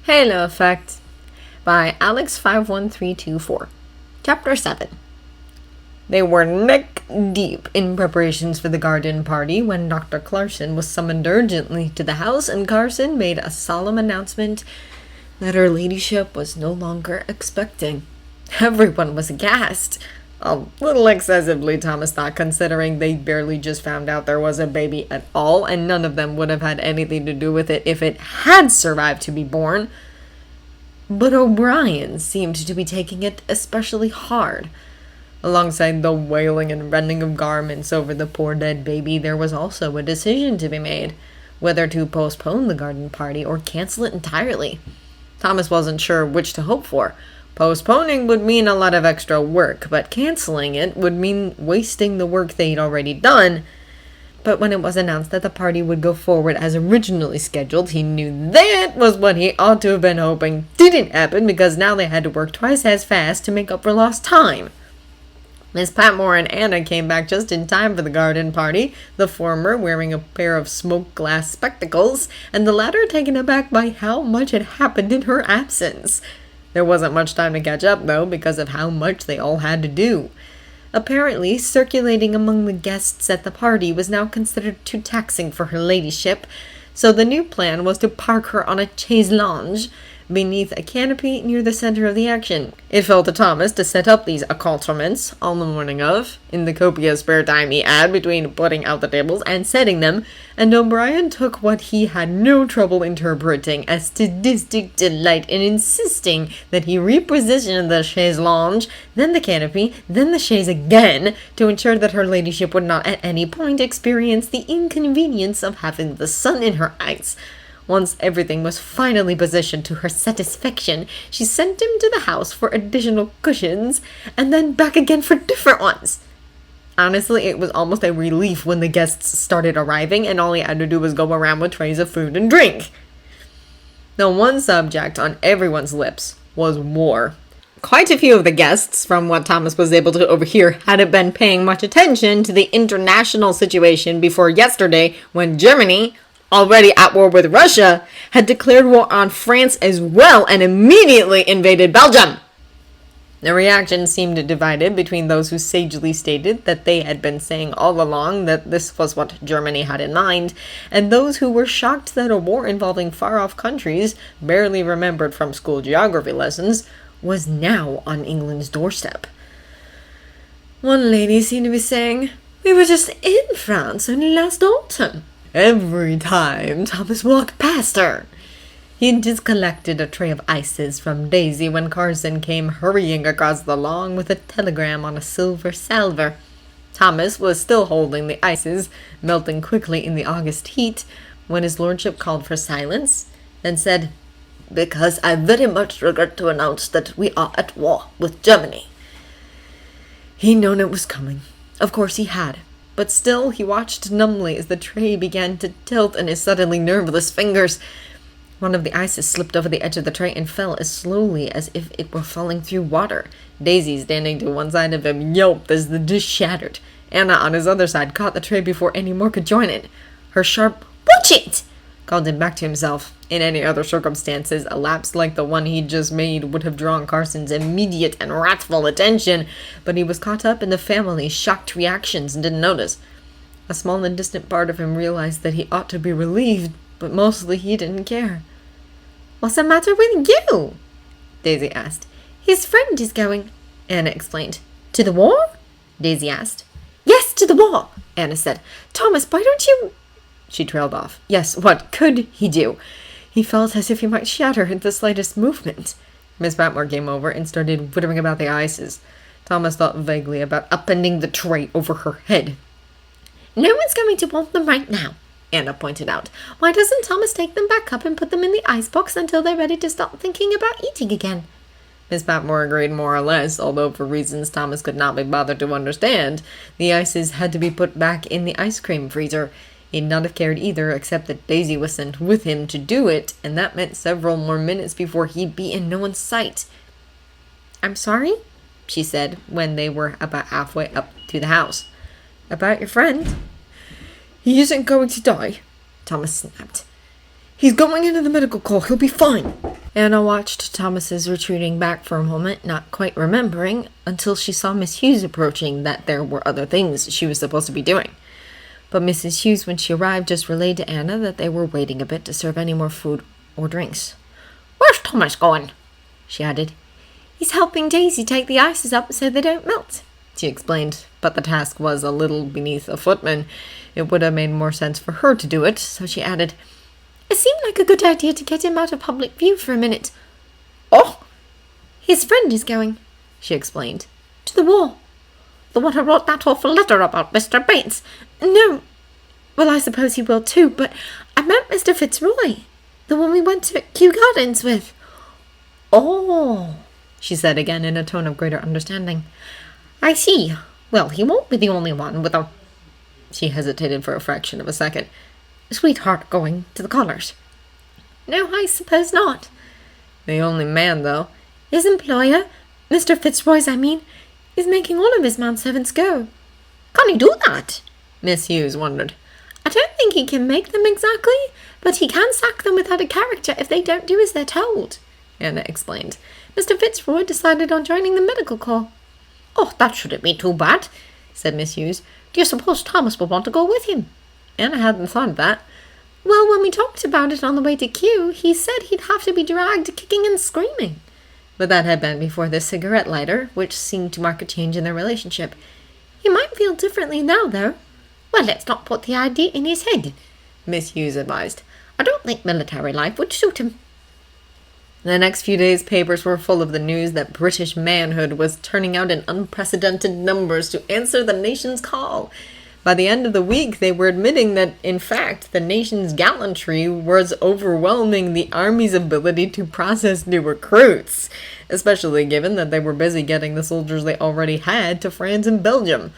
Halo Effect by Alex51324. Chapter 7. They were neck deep in preparations for the garden party when Dr. Clarkson was summoned urgently to the house, and Carson made a solemn announcement that her ladyship was no longer expecting. Everyone was aghast. A little excessively, Thomas thought, considering they barely just found out there was a baby at all, and none of them would have had anything to do with it if it had survived to be born. But O'Brien seemed to be taking it especially hard. Alongside the wailing and rending of garments over the poor dead baby, there was also a decision to be made, whether to postpone the garden party or cancel it entirely. Thomas wasn't sure which to hope for. Postponing would mean a lot of extra work, but canceling it would mean wasting the work they'd already done. But when it was announced that the party would go forward as originally scheduled, he knew that was what he ought to have been hoping didn't happen, because now they had to work twice as fast to make up for lost time. Miss Patmore and Anna came back just in time for the garden party, the former wearing a pair of smoke-glass spectacles, and the latter taken aback by how much had happened in her absence. There wasn't much time to catch up, though, because of how much they all had to do. Apparently, circulating among the guests at the party was now considered too taxing for her ladyship, so the new plan was to park her on a chaise lounge beneath a canopy near the center of the action. It fell to Thomas to set up these accoutrements on the morning of, in the copious spare time he had between putting out the tables and setting them, and O'Brien took what he had no trouble interpreting as sadistic delight in insisting that he reposition the chaise lounge, then the canopy, then the chaise again, to ensure that her ladyship would not at any point experience the inconvenience of having the sun in her eyes. Once everything was finally positioned to her satisfaction, she sent him to the house for additional cushions, and then back again for different ones. Honestly, it was almost a relief when the guests started arriving, and all he had to do was go around with trays of food and drink. The one subject on everyone's lips was war. Quite a few of the guests, from what Thomas was able to overhear, hadn't been paying much attention to the international situation before yesterday, when Germany, already at war with Russia, had declared war on France as well and immediately invaded Belgium. The reaction seemed divided between those who sagely stated that they had been saying all along that this was what Germany had in mind, and those who were shocked that a war involving far-off countries, barely remembered from school geography lessons, was now on England's doorstep. One lady seemed to be saying, "We were just in France only last autumn," every time Thomas walked past her. He had just collected a tray of ices from Daisy when Carson came hurrying across the lawn with a telegram on a silver salver. Thomas was still holding the ices, melting quickly in the August heat, when his lordship called for silence and said, "Because I very much regret to announce that we are at war with Germany." He'd known it was coming. Of course he had. But still, he watched numbly as the tray began to tilt in his suddenly nerveless fingers. One of the ices slipped over the edge of the tray and fell as slowly as if it were falling through water. Daisy, standing to one side of him, yelped as the dish shattered. Anna, on his other side, caught the tray before any more could join it. Her sharp, "Watch it!" called him back to himself. In any other circumstances, a lapse like the one he'd just made would have drawn Carson's immediate and wrathful attention, but he was caught up in the family's shocked reactions and didn't notice. A small and distant part of him realized that he ought to be relieved, but mostly he didn't care. "What's the matter with you?" Daisy asked. "His friend is going," Anna explained. "To the war?" Daisy asked. "Yes, to the war," Anna said. "Thomas, why don't you—" She trailed off. Yes, what could he do? He felt as if he might shatter at the slightest movement. Miss Patmore came over and started whittering about the ices. Thomas thought vaguely about upending the tray over her head. "No one's going to want them right now," Anna pointed out. "Why doesn't Thomas take them back up and put them in the icebox until they're ready to stop thinking about eating again?" Miss Patmore agreed more or less, although for reasons Thomas could not be bothered to understand, the ices had to be put back in the ice cream freezer. He'd not have cared either, except that Daisy was sent with him to do it, and that meant several more minutes before he'd be in no one's sight. "I'm sorry," she said, when they were about halfway up to the house. "About your friend?" "He isn't going to die," Thomas snapped. "He's going into the medical corps. He'll be fine." Anna watched Thomas's retreating back for a moment, not quite remembering, until she saw Miss Hughes approaching, that there were other things she was supposed to be doing. But Mrs. Hughes, when she arrived, just relayed to Anna that they were waiting a bit to serve any more food or drinks. "Where's Thomas going?" she added. He's helping Daisy take the ices up so they don't melt, she explained, but the task was a little beneath a footman. It would have made more sense for her to do it, so she added, It seemed like a good idea to get him out of public view for a minute. "Oh, His friend is going, she explained, to the war. the one who wrote that awful letter about Mr. Bates." No, well, I suppose he will too, but I meant Mr. Fitzroy, the one we went to Kew Gardens with. "Oh," she said again in a tone of greater understanding. "I see. Well, he won't be the only one with a—" She hesitated for a fraction of a second. "Sweetheart going to the Connors." No, I suppose not. The only man, though. His employer, Mr. Fitzroy's, I mean, is making all of his manservants go. Can he do that? Miss Hughes wondered. I don't think he can make them exactly, but he can sack them without a character if they don't do as they're told, Anna explained. Mr. Fitzroy decided on joining the medical corps. Oh, that shouldn't be too bad, said Miss Hughes. Do you suppose Thomas will want to go with him? Anna hadn't thought of that. Well, when we talked about it on the way to Kew, he said he'd have to be dragged kicking and screaming. But that had been before the cigarette lighter, which seemed to mark a change in their relationship. He might feel differently now, though. Well, let's not put the idea in his head, Miss Hughes advised. I don't think military life would suit him. The next few days' papers were full of the news that British manhood was turning out in unprecedented numbers to answer the nation's call. By the end of the week, they were admitting that, in fact, the nation's gallantry was overwhelming the Army's ability to process new recruits, especially given that they were busy getting the soldiers they already had to France and Belgium.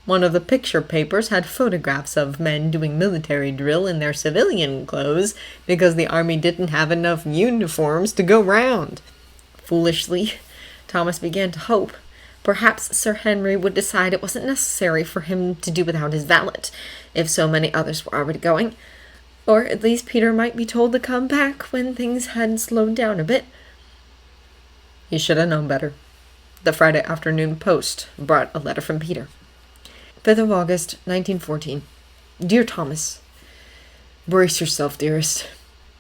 One of the picture papers had photographs of men doing military drill in their civilian clothes because the Army didn't have enough uniforms to go round. Foolishly, Thomas began to hope. Perhaps Sir Henry would decide it wasn't necessary for him to do without his valet, if so many others were already going. Or at least Peter might be told to come back when things had slowed down a bit. He should have known better. The Friday afternoon post brought a letter from Peter. 5th of August, 1914. Dear Thomas, brace yourself, dearest.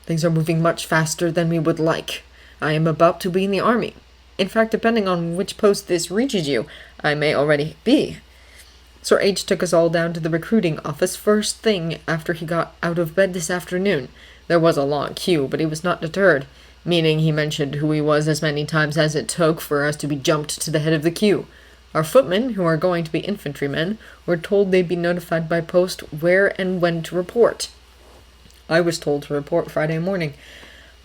Things are moving much faster than we would like. I am about to be in the army. In fact, depending on which post this reaches you, I may already be. Sir H. took us all down to the recruiting office first thing after he got out of bed this afternoon. There was a long queue, but he was not deterred, meaning he mentioned who he was as many times as it took for us to be jumped to the head of the queue. Our footmen, who are going to be infantrymen, were told they'd be notified by post where and when to report. I was told to report Friday morning.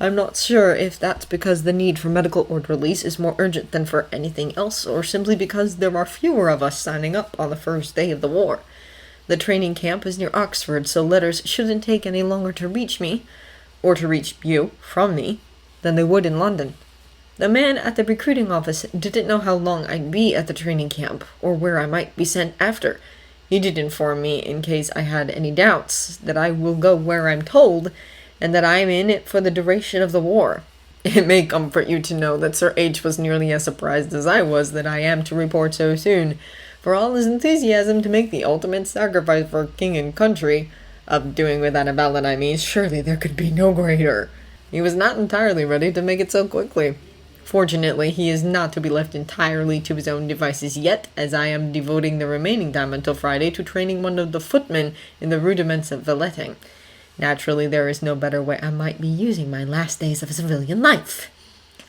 I'm not sure if that's because the need for medical orderlies is more urgent than for anything else, or simply because there are fewer of us signing up on the first day of the war. The training camp is near Oxford, so letters shouldn't take any longer to reach me, or to reach you, from me, than they would in London. The man at the recruiting office didn't know how long I'd be at the training camp, or where I might be sent after. He did inform me, in case I had any doubts, that I will go where I'm told, and that I am in it for the duration of the war. It may comfort you to know that Sir H. was nearly as surprised as I was that I am to report so soon. For all his enthusiasm to make the ultimate sacrifice for king and country, of doing without a valet I mean, surely there could be no greater. He was not entirely ready to make it so quickly. Fortunately, he is not to be left entirely to his own devices yet, as I am devoting the remaining time until Friday to training one of the footmen in the rudiments of valeting. Naturally, there is no better way I might be using my last days of civilian life.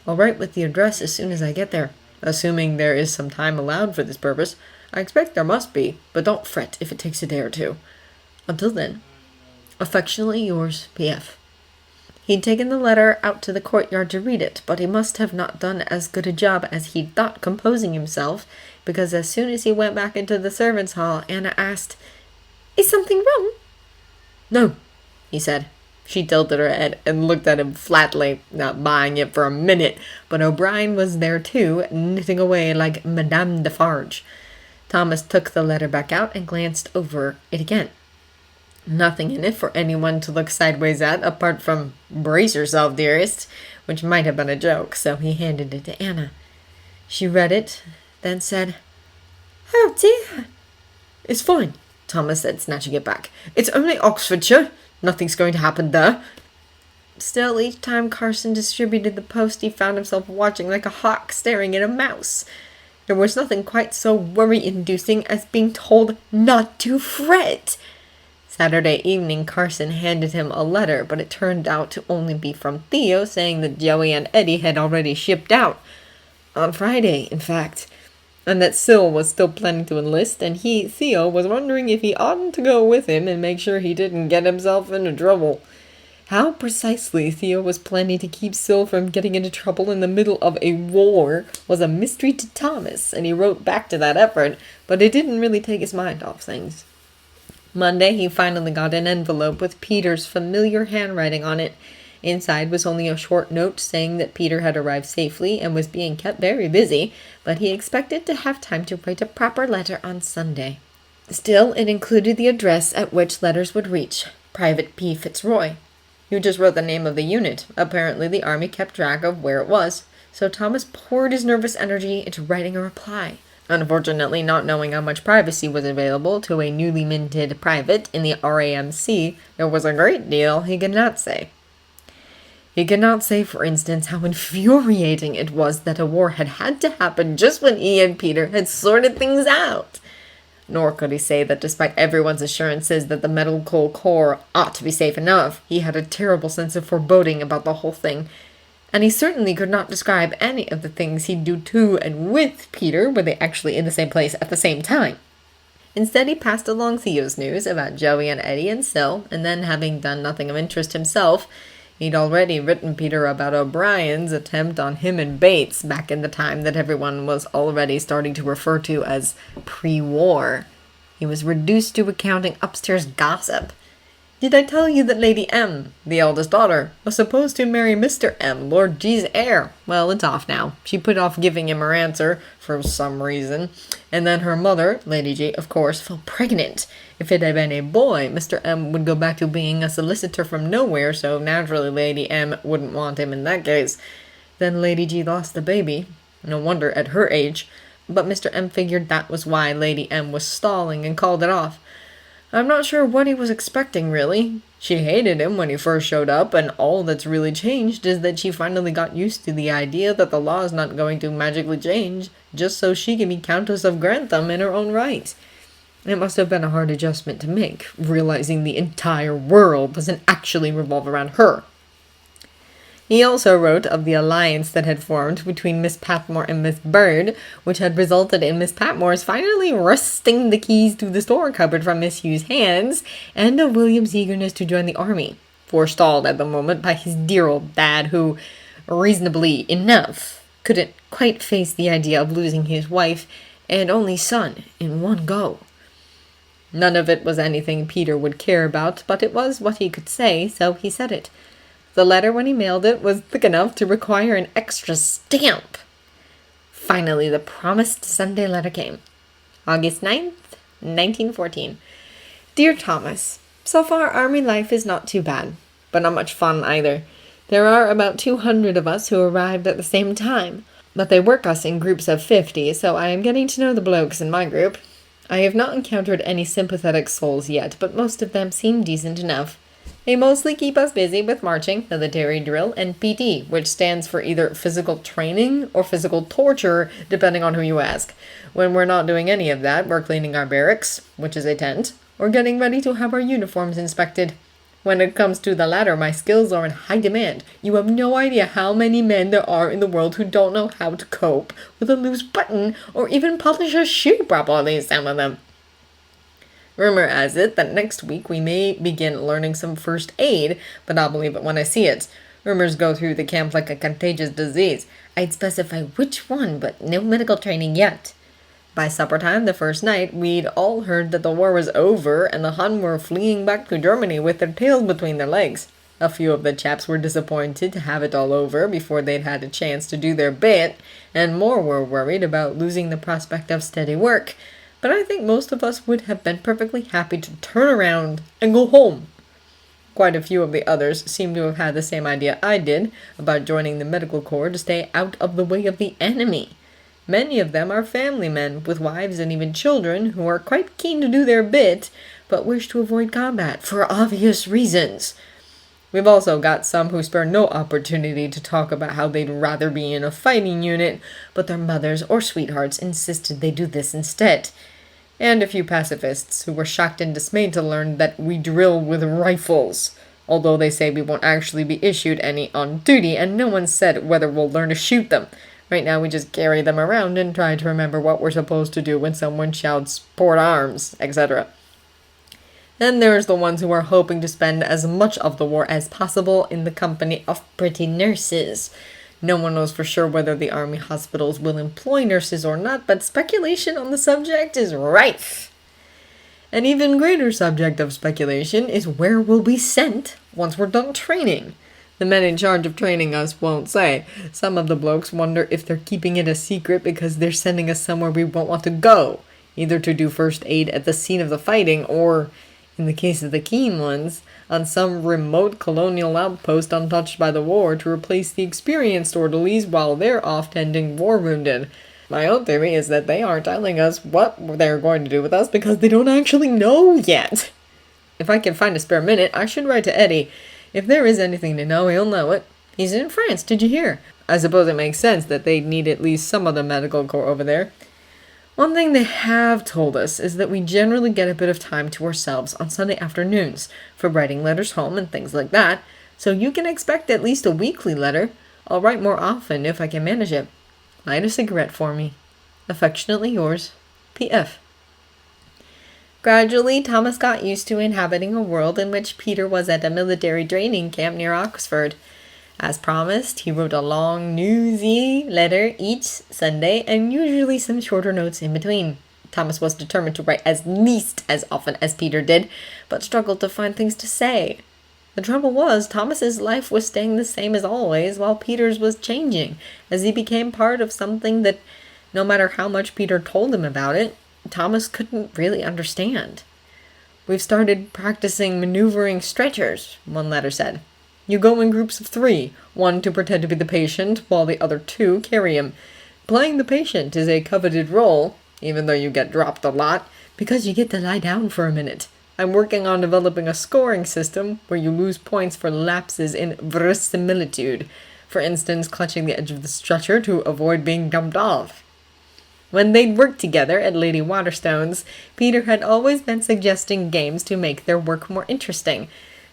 I'll write with the address as soon as I get there, assuming there is some time allowed for this purpose. I expect there must be, but don't fret if it takes a day or two. Until then, affectionately yours, P.F. He'd taken the letter out to the courtyard to read it, but he must have not done as good a job as he'd thought composing himself, because as soon as he went back into the servants' hall, Anna asked, Is something wrong? No, he said. She tilted her head and looked at him flatly, not buying it for a minute, but O'Brien was there too, knitting away like Madame Defarge. Thomas took the letter back out and glanced over it again. Nothing in it for anyone to look sideways at, apart from "Brace yourself, dearest," which might have been a joke, so he handed it to Anna. She read it, then said, "Oh dear." "It's fine," Thomas said, snatching it back. "It's only Oxfordshire. Nothing's going to happen there." Still, each time Carson distributed the post, he found himself watching like a hawk staring at a mouse. There was nothing quite so worry-inducing as being told not to fret. Saturday evening, Carson handed him a letter, but it turned out to only be from Theo, saying that Joey and Eddie had already shipped out. On Friday, in fact. And that Syl was still planning to enlist, and he, Theo, was wondering if he oughtn't to go with him and make sure he didn't get himself into trouble. How precisely Theo was planning to keep Syl from getting into trouble in the middle of a war was a mystery to Thomas, and he wrote back to that effort, but it didn't really take his mind off things. Monday, he finally got an envelope with Peter's familiar handwriting on it. Inside was only a short note saying that Peter had arrived safely and was being kept very busy, but he expected to have time to write a proper letter on Sunday. Still, it included the address at which letters would reach, Private P. Fitzroy. You just wrote the name of the unit. Apparently the army kept track of where it was, so Thomas poured his nervous energy into writing a reply. Unfortunately, not knowing how much privacy was available to a newly minted private in the RAMC, there was a great deal he could not say. He could not say, for instance, how infuriating it was that a war had to happen just when he and Peter had sorted things out. Nor could he say that despite everyone's assurances that the medical corps ought to be safe enough, he had a terrible sense of foreboding about the whole thing. And he certainly could not describe any of the things he'd do to and with Peter were they actually in the same place at the same time. Instead, he passed along Theo's news about Joey and Eddie and Syl, and then, having done nothing of interest himself, he'd already written Peter about O'Brien's attempt on him and Bates back in the time that everyone was already starting to refer to as pre-war. He was reduced to recounting upstairs gossip. "Did I tell you that Lady M, the eldest daughter, was supposed to marry Mr. M, Lord G's heir? Well, it's off now. She put off giving him her answer, for some reason. And then her mother, Lady G, of course, fell pregnant. If it had been a boy, Mr. M would go back to being a solicitor from nowhere, so naturally Lady M wouldn't want him in that case. Then Lady G lost the baby. No wonder at her age. But Mr. M figured that was why Lady M was stalling and called it off. I'm not sure what he was expecting, really. She hated him when he first showed up, and all that's really changed is that she finally got used to the idea that the law is not going to magically change, just so she can be Countess of Grantham in her own right. It must have been a hard adjustment to make, realizing the entire world doesn't actually revolve around her. He also wrote of the alliance that had formed between Miss Patmore and Miss Bird, which had resulted in Miss Patmore's finally wresting the keys to the store cupboard from Miss Hugh's hands, and of William's eagerness to join the army, forestalled at the moment by his dear old dad, who, reasonably enough, couldn't quite face the idea of losing his wife and only son in one go. None of it was anything Peter would care about, but it was what he could say, so he said it. The letter, when he mailed it, was thick enough to require an extra stamp. Finally, the promised Sunday letter came. August 9th, 1914. Dear Thomas, so far army life is not too bad, but not much fun either. There are about 200 of us who arrived at the same time, but they work us in groups of 50, so I am getting to know the blokes in my group. I have not encountered any sympathetic souls yet, but most of them seem decent enough. They mostly keep us busy with marching, military drill, and PT, which stands for either physical training or physical torture, depending on who you ask. When we're not doing any of that, we're cleaning our barracks, which is a tent, or getting ready to have our uniforms inspected. When it comes to the latter, my skills are in high demand. You have no idea how many men there are in the world who don't know how to cope with a loose button or even polish a shoe properly, some of them. Rumor has it that next week we may begin learning some first aid, but I'll believe it when I see it. Rumors go through the camp like a contagious disease. I'd specify which one, but no medical training yet. By supper time the first night, we'd all heard that the war was over and the Hun were fleeing back to Germany with their tails between their legs. A few of the chaps were disappointed to have it all over before they'd had a chance to do their bit, and more were worried about losing the prospect of steady work. but I think most of us would have been perfectly happy to turn around and go home. Quite a few of the others seem to have had the same idea I did about joining the medical corps to stay out of the way of the enemy. Many of them are family men with wives and even children who are quite keen to do their bit, but wish to avoid combat for obvious reasons. We've also got some who spare no opportunity to talk about how they'd rather be in a fighting unit, but their mothers or sweethearts insisted they do this instead. And a few pacifists who were shocked and dismayed to learn that we drill with rifles, although they say we won't actually be issued any on duty, and no one said whether we'll learn to shoot them. Right now we just carry them around and try to remember what we're supposed to do when someone shouts, "Port arms," etc. Then there's the ones who are hoping to spend as much of the war as possible in the company of pretty nurses. No one knows for sure whether the army hospitals will employ nurses or not, but speculation on the subject is rife. An even greater subject of speculation is where we'll be sent once we're done training. The men in charge of training us won't say. Some of the blokes wonder if they're keeping it a secret because they're sending us somewhere we won't want to go, either to do first aid at the scene of the fighting or, in the case of the keen ones, on some remote colonial outpost untouched by the war to replace the experienced orderlies while they're off tending war wounded. My own theory is that they aren't telling us what they're going to do with us because they don't actually know yet. If I can find a spare minute, I should write to Eddie. If there is anything to know, he'll know it. He's in France, did you hear? I suppose it makes sense that they'd need at least some of the medical corps over there. One thing they have told us is that we generally get a bit of time to ourselves on Sunday afternoons for writing letters home and things like that, so you can expect at least a weekly letter. I'll write more often if I can manage it. Light a cigarette for me. Affectionately yours, P.F. Gradually, Thomas got used to inhabiting a world in which Peter was at a military training camp near Oxford. As promised, he wrote a long, newsy letter each Sunday and usually some shorter notes in between. Thomas was determined to write at least as often as Peter did, but struggled to find things to say. The trouble was, Thomas's life was staying the same as always, while Peter's was changing, as he became part of something that, no matter how much Peter told him about it, Thomas couldn't really understand. "We've started practicing maneuvering stretchers," one letter said. "You go in groups of 3, one to pretend to be the patient, while the other 2 carry him. Playing the patient is a coveted role, even though you get dropped a lot, because you get to lie down for a minute. I'm working on developing a scoring system where you lose points for lapses in verisimilitude, for instance, clutching the edge of the stretcher to avoid being dumped off." When they'd worked together at Lady Waterstone's, Peter had always been suggesting games to make their work more interesting.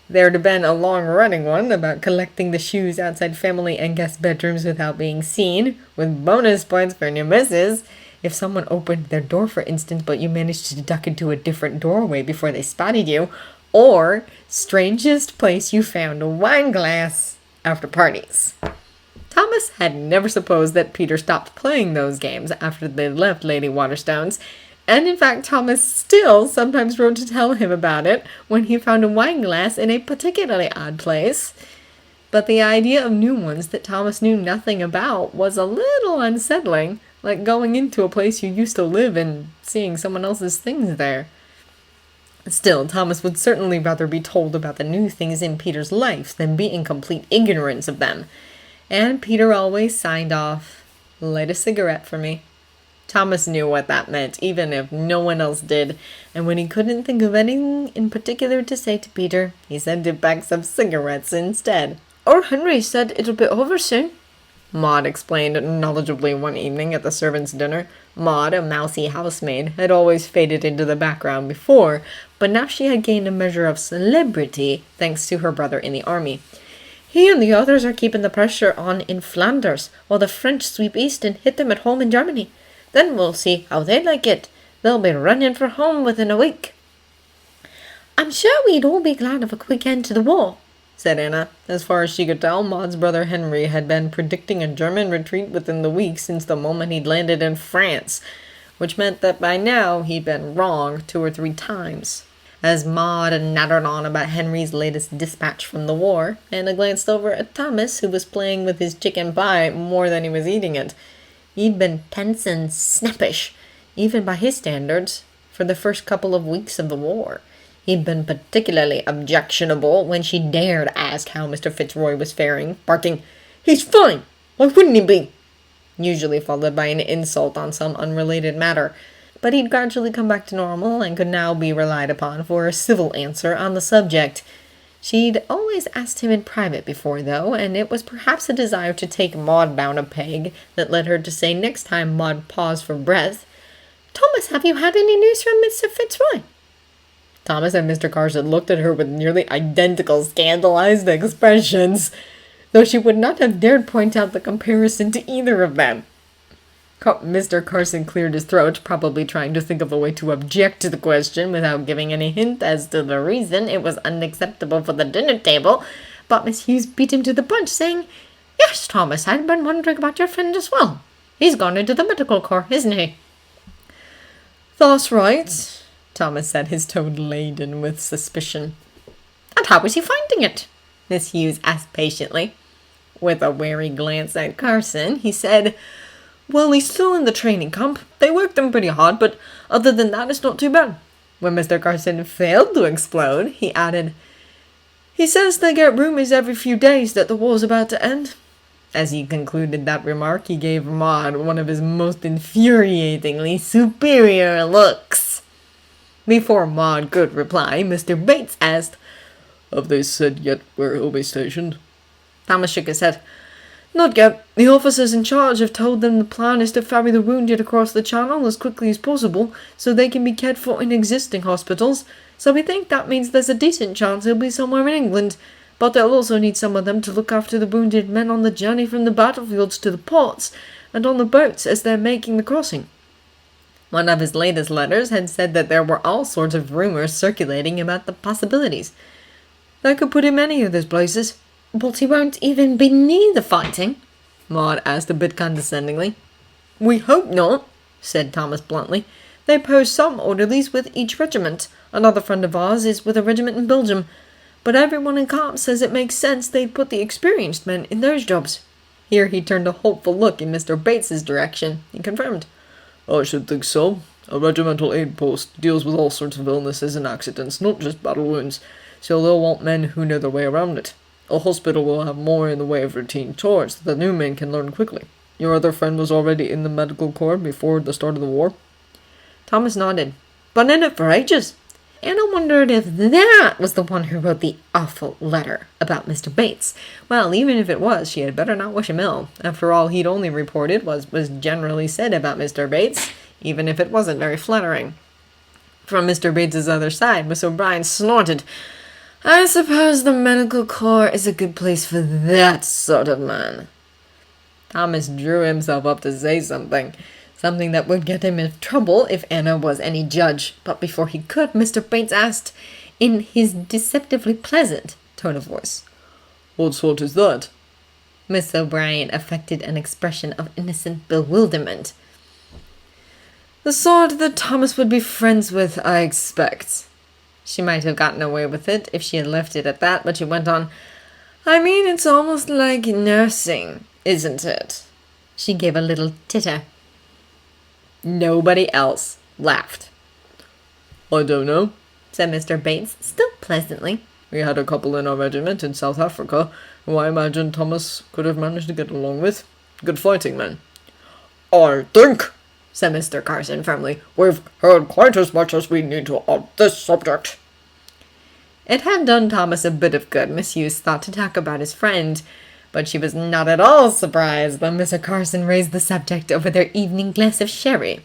There'd been a long-running one about collecting the shoes outside family and guest bedrooms without being seen, with bonus points for new misses. If someone opened their door, for instance, but you managed to duck into a different doorway before they spotted you, or strangest place you found a wine glass after parties. Thomas had never supposed that Peter stopped playing those games after they left Lady Waterstone's, and in fact Thomas still sometimes wrote to tell him about it when he found a wine glass in a particularly odd place. But the idea of new ones that Thomas knew nothing about was a little unsettling, like going into a place you used to live and seeing someone else's things there. Still, Thomas would certainly rather be told about the new things in Peter's life than be in complete ignorance of them. And Peter always signed off, "Light a cigarette for me." Thomas knew what that meant, even if no one else did, and when he couldn't think of anything in particular to say to Peter, he sent him back some cigarettes instead. "Or Henry said it'll be over soon," Maud explained knowledgeably one evening at the servants' dinner. Maud, a mousy housemaid, had always faded into the background before, but now she had gained a measure of celebrity thanks to her brother in the army. "He and the others are keeping the pressure on in Flanders, while the French sweep east and hit them at home in Germany. Then we'll see how they like it. They'll be running for home within a week." "I'm sure we'd all be glad of a quick end to the war," said Anna. As far as she could tell, Maud's brother Henry had been predicting a German retreat within the week since the moment he'd landed in France, which meant that by now he'd been wrong 2 or 3 times. As Maud nattered on about Henry's latest dispatch from the war, Anna glanced over at Thomas, who was playing with his chicken pie more than he was eating it. He'd been tense and snappish. even by his standards, for the first couple of weeks of the war. He'd been particularly objectionable when she dared ask how Mr. Fitzroy was faring, barking, "He's fine! Why wouldn't he be?" Usually followed by an insult on some unrelated matter. But he'd gradually come back to normal and could now be relied upon for a civil answer on the subject. She'd always asked him in private before, though, and it was perhaps a desire to take Maud down a peg that led her to say next time Maud paused for breath, "Thomas, have you had any news from Mr. Fitzroy?" Thomas and Mr. Carson looked at her with nearly identical scandalized expressions, though she would not have dared point out the comparison to either of them. Mr. Carson cleared his throat, probably trying to think of a way to object to the question without giving any hint as to the reason it was unacceptable for the dinner table, but Miss Hughes beat him to the punch, saying, "Yes, Thomas, I'd been wondering about your friend as well. He's gone into the medical corps, isn't he?" "That's right," Thomas said, his tone laden with suspicion. "And how is he finding it?" Miss Hughes asked patiently. With a wary glance at Carson, he said, "Well, he's still in the training camp. They worked him pretty hard, but other than that, it's not too bad." When Mr. Carson failed to explode, he added, "He says they get rumors every few days that the war's about to end." As he concluded that remark, he gave Maud one of his most infuriatingly superior looks. Before Maud could reply, Mr. Bates asked, "Have they said yet where he'll be stationed?" Thomas shook his head. "Not yet. The officers in charge have told them the plan is to ferry the wounded across the channel as quickly as possible so they can be cared for in existing hospitals, so we think that means there's a decent chance he'll be somewhere in England, but they'll also need some of them to look after the wounded men on the journey from the battlefields to the ports and on the boats as they're making the crossing." One of his latest letters had said that there were all sorts of rumors circulating about the possibilities. "That could put him any of those places." "But he won't even be near the fighting?" Maud asked a bit condescendingly. "We hope not," said Thomas bluntly. "They post some orderlies with each regiment. Another friend of ours is with a regiment in Belgium. But everyone in camp says it makes sense they'd put the experienced men in those jobs." Here he turned a hopeful look in Mr. Bates's direction. He confirmed. "I should think so. A regimental aid post deals with all sorts of illnesses and accidents, not just battle wounds, so they'll want men who know their way around it. A hospital will have more in the way of routine chores that the new men can learn quickly. Your other friend was already in the medical corps before the start of the war?" Thomas nodded. "Been in it for ages." Anna wondered if that was the one who wrote the awful letter about Mr. Bates. Well, even if it was, she had better not wish him ill. After all, he'd only reported what was generally said about Mr. Bates, even if it wasn't very flattering. From Mr. Bates's other side, Miss O'Brien snorted. "I suppose the medical corps is a good place for that sort of man." Thomas drew himself up to say something that would get him in trouble if Anna was any judge. But before he could, Mr. Bates asked, in his deceptively pleasant tone of voice, "What sort is that?" Miss O'Brien affected an expression of innocent bewilderment. "The sort that Thomas would be friends with, I expect." She might have gotten away with it if she had left it at that, but she went on, "I mean, it's almost like nursing, isn't it?" She gave a little titter. Nobody else laughed. "I don't know," said Mr. Bates, still pleasantly. "We had a couple in our regiment in South Africa who I imagine Thomas could have managed to get along with. Good fighting men." "I think," said Mr. Carson firmly, "we've heard quite as much as we need to on this subject." It had done Thomas a bit of good, Miss Hughes thought, to talk about his friend, but she was not at all surprised when Mr. Carson raised the subject over their evening glass of sherry.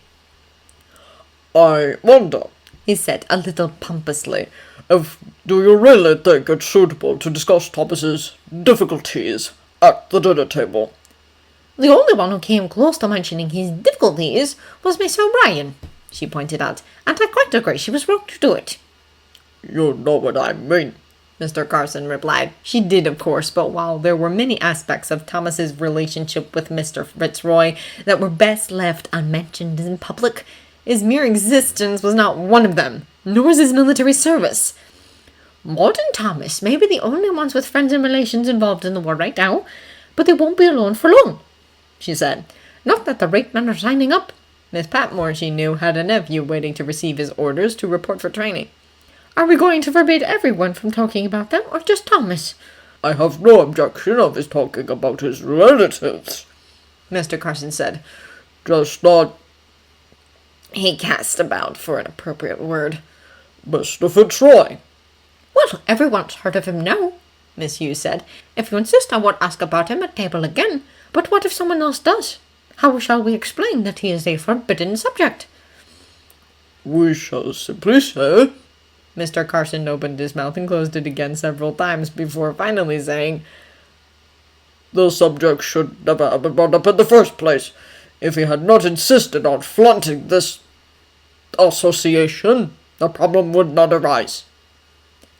"I wonder," he said a little pompously, "do you really think it's suitable to discuss Thomas's difficulties at the dinner table?" "The only one who came close to mentioning his difficulties was Miss O'Brien," she pointed out, "and I quite agree she was wrong to do it." "You know what I mean," Mr. Carson replied. She did, of course, but while there were many aspects of Thomas's relationship with Mr. Fitzroy that were best left unmentioned in public, his mere existence was not one of them, nor was his military service. "Maud and Thomas may be the only ones with friends and relations involved in the war right now, but they won't be alone for long," she said. "Not at the rate men are signing up. Miss Patmore, she knew, had a nephew waiting to receive his orders to report for training. "Are we going to forbid everyone from talking about them, or just Thomas?" "I have no objection of his talking about his relatives," Mr. Carson said. "Just not He cast about for an appropriate word. Mr. Fitzroy." "Well, everyone's heard of him now," Miss Hughes said. "If you insist, I won't ask about him at table again. But what if someone else does? How shall we explain that he is a forbidden subject?" "We shall simply say," Mr. Carson opened his mouth and closed it again several times before finally saying, "the subject should never have been brought up in the first place. If he had not insisted on flaunting this association, the problem would not arise."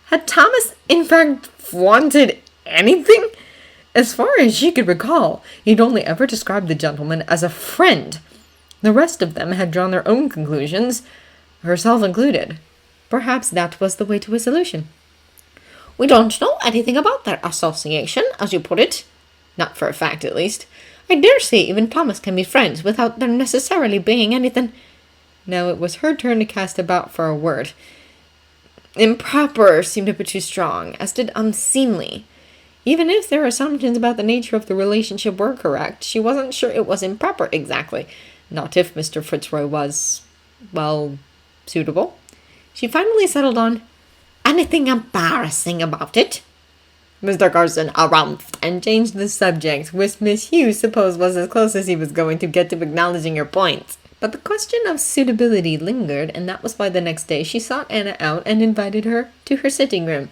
Had Thomas, in fact, flaunted anything? As far as she could recall, he'd only ever described the gentleman as a friend. The rest of them had drawn their own conclusions, herself included. Perhaps that was the way to a solution. "We don't know anything about their association, as you put it. Not for a fact, at least. I dare say even Thomas can be friends without there necessarily being anything." Now it was her turn to cast about for a word. Improper seemed a bit too strong, as did unseemly. Even if their assumptions about the nature of the relationship were correct, she wasn't sure it was improper exactly. Not if Mr. Fitzroy was, well, suitable. She finally settled on, "Anything embarrassing about it?" Mr. Carson harumphed and changed the subject, which Miss Hughes supposed was as close as he was going to get to acknowledging her point. But the question of suitability lingered, and that was why the next day she sought Anna out and invited her to her sitting room.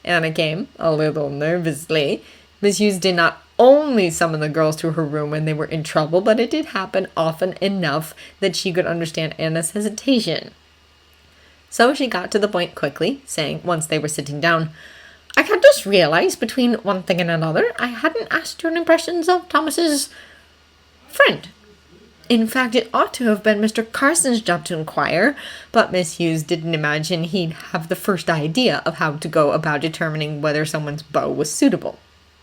Anna came, a little nervously. Miss Hughes did not only summon the girls to her room when they were in trouble, but it did happen often enough that she could understand Anna's hesitation. So she got to the point quickly, saying, once they were sitting down, "I had just realized between one thing and another, I hadn't asked your impressions of Thomas's friend. In fact, it ought to have been Mr. Carson's job to inquire, but Miss Hughes didn't imagine he'd have the first idea of how to go about determining whether someone's beau was suitable.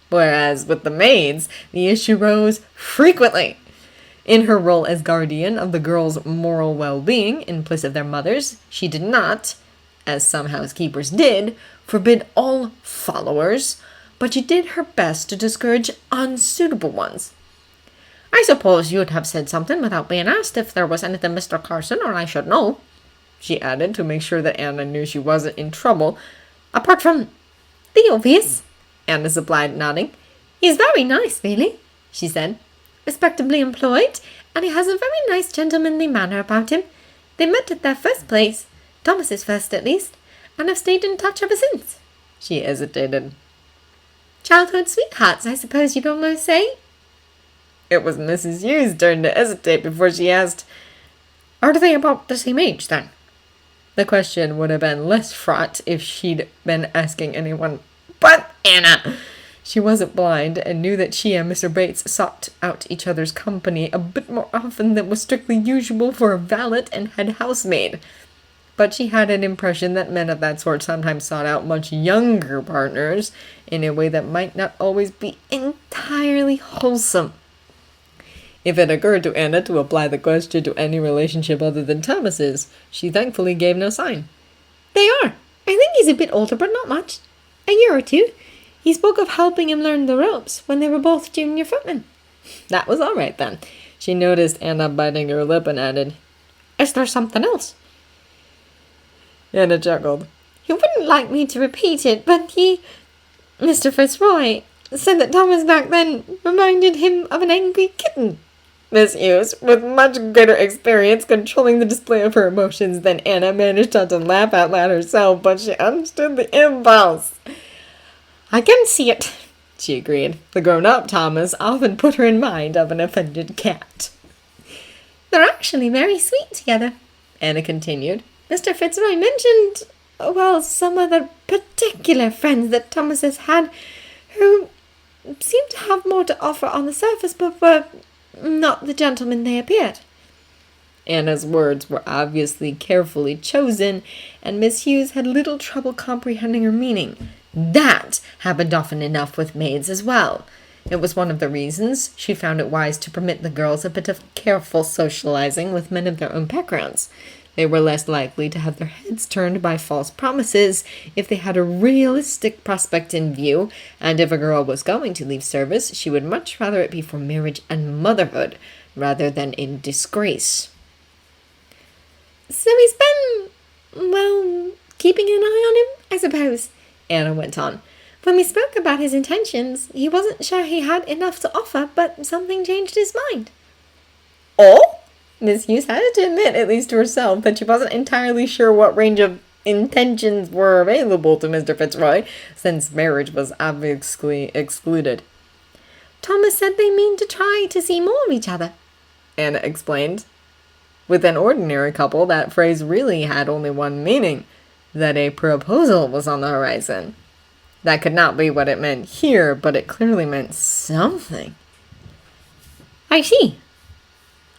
Whereas with the maids, the issue rose frequently. In her role as guardian of the girls' moral well-being in place of their mothers, she did not, as some housekeepers did, forbid all followers, but she did her best to discourage unsuitable ones. "I suppose you'd have said something without being asked if there was anything Mr. Carson or I should know," she added to make sure that Anna knew she wasn't in trouble. "Apart from the obvious," Anna supplied, nodding. "He's very nice, really," she said. "Respectably employed, and he has a very nice gentlemanly manner about him. They met at their first place, Thomas's first at least, and have stayed in touch ever since." She hesitated. "Childhood sweethearts, I suppose you'd almost say?" It was Mrs. Hughes' turn to hesitate before she asked, "Are they about the same age, then?" The question would have been less fraught if she'd been asking anyone but Anna. She wasn't blind and knew that she and Mr. Bates sought out each other's company a bit more often than was strictly usual for a valet and head housemaid. But she had an impression that men of that sort sometimes sought out much younger partners in a way that might not always be entirely wholesome. If it occurred to Anna to apply the question to any relationship other than Thomas's, she thankfully gave no sign. "They are. I think he's a bit older, but not much. A year or two. He spoke of helping him learn the ropes when they were both junior footmen." That was all right, then. She noticed Anna biting her lip and added, "Is there something else?" Anna chuckled. "You wouldn't like me to repeat it, but Mr. Fitzroy, said that Thomas back then reminded him of an angry kitten." Miss Hughes, with much greater experience controlling the display of her emotions than Anna, managed not to laugh out loud herself, but she understood the impulse. "I can see it," she agreed. The grown-up Thomas often put her in mind of an offended cat. "They're actually very sweet together," Anna continued. "Mr. Fitzroy mentioned, some other particular friends that Thomas has had who seemed to have more to offer on the surface, but were not the gentlemen they appeared." Anna's words were obviously carefully chosen, and Miss Hughes had little trouble comprehending her meaning. That happened often enough with maids as well. It was one of the reasons she found it wise to permit the girls a bit of careful socializing with men of their own backgrounds. They were less likely to have their heads turned by false promises if they had a realistic prospect in view, and if a girl was going to leave service, she would much rather it be for marriage and motherhood, rather than in disgrace. So he's been, well, keeping an eye on him, I suppose, Anna went on. When we spoke about his intentions, he wasn't sure he had enough to offer, but something changed his mind. Oh? Miss Hughes had to admit, at least to herself, that she wasn't entirely sure what range of intentions were available to Mr. Fitzroy, since marriage was obviously excluded. Thomas said they mean to try to see more of each other, Anna explained. With an ordinary couple, that phrase really had only one meaning, that a proposal was on the horizon. That could not be what it meant here, but it clearly meant something. I see.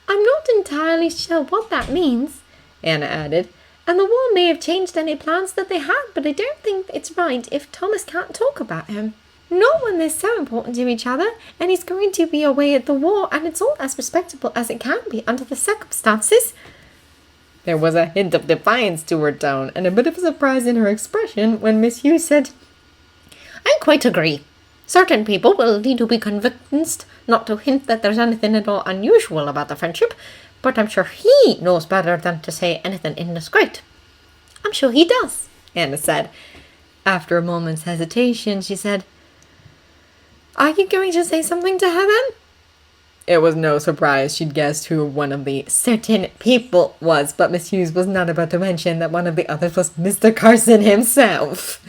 I'm not entirely sure what that means, Anna added, and the war may have changed any plans that they had, but I don't think it's right if Thomas can't talk about him. Not when they're so important to each other, and he's going to be away at the war, and it's all as respectable as it can be under the circumstances. There was a hint of defiance to her tone, and a bit of surprise in her expression when Miss Hughes said, I quite agree. Certain people will need to be convinced not to hint that there's anything at all unusual about the friendship, but I'm sure he knows better than to say anything indiscreet. I'm sure he does, Anna said. After a moment's hesitation, she said, Are you going to say something to her then? It was no surprise she'd guessed who one of the certain people was, but Miss Hughes was not about to mention that one of the others was Mr. Carson himself.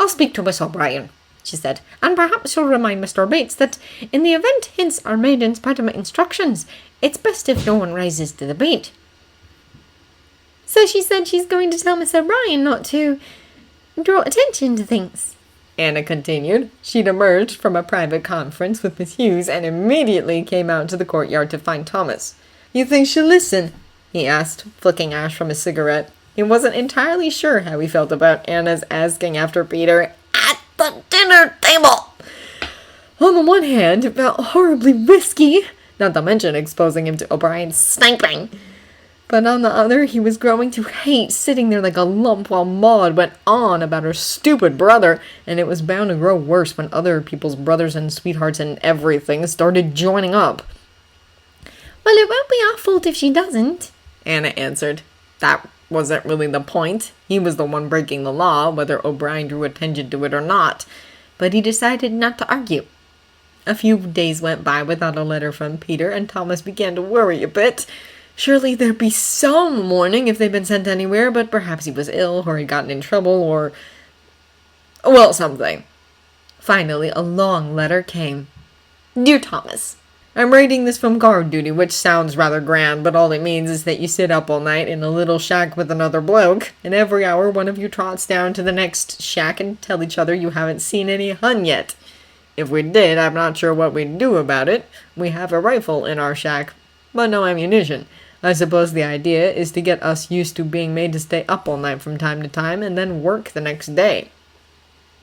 I'll speak to Miss O'Brien, she said, and perhaps she'll remind Mr. Bates that in the event hints are made in spite of my instructions, it's best if no one rises to the bait. So she said she's going to tell Miss O'Brien not to draw attention to things, Anna continued. She'd emerged from a private conference with Miss Hughes and immediately came out to the courtyard to find Thomas. You think she'll listen? He asked, flicking ash from his cigarette. He wasn't entirely sure how he felt about Anna's asking after Peter at the dinner table. On the one hand, it felt horribly risky, not to mention exposing him to O'Brien's sniping. But on the other, he was growing to hate sitting there like a lump while Maud went on about her stupid brother, and it was bound to grow worse when other people's brothers and sweethearts and everything started joining up. Well, it won't be our fault if she doesn't, Anna answered. That wasn't really the point. He was the one breaking the law, whether O'Brien drew attention to it or not. But he decided not to argue. A few days went by without a letter from Peter, and Thomas began to worry a bit. Surely there'd be some warning if they'd been sent anywhere, but perhaps he was ill, or had gotten in trouble, or... well, something. Finally, a long letter came. Dear Thomas, I'm writing this from guard duty, which sounds rather grand, but all it means is that you sit up all night in a little shack with another bloke, and every hour one of you trots down to the next shack and tell each other you haven't seen any Hun yet. If we did, I'm not sure what we'd do about it. We have a rifle in our shack, but no ammunition. I suppose the idea is to get us used to being made to stay up all night from time to time and then work the next day.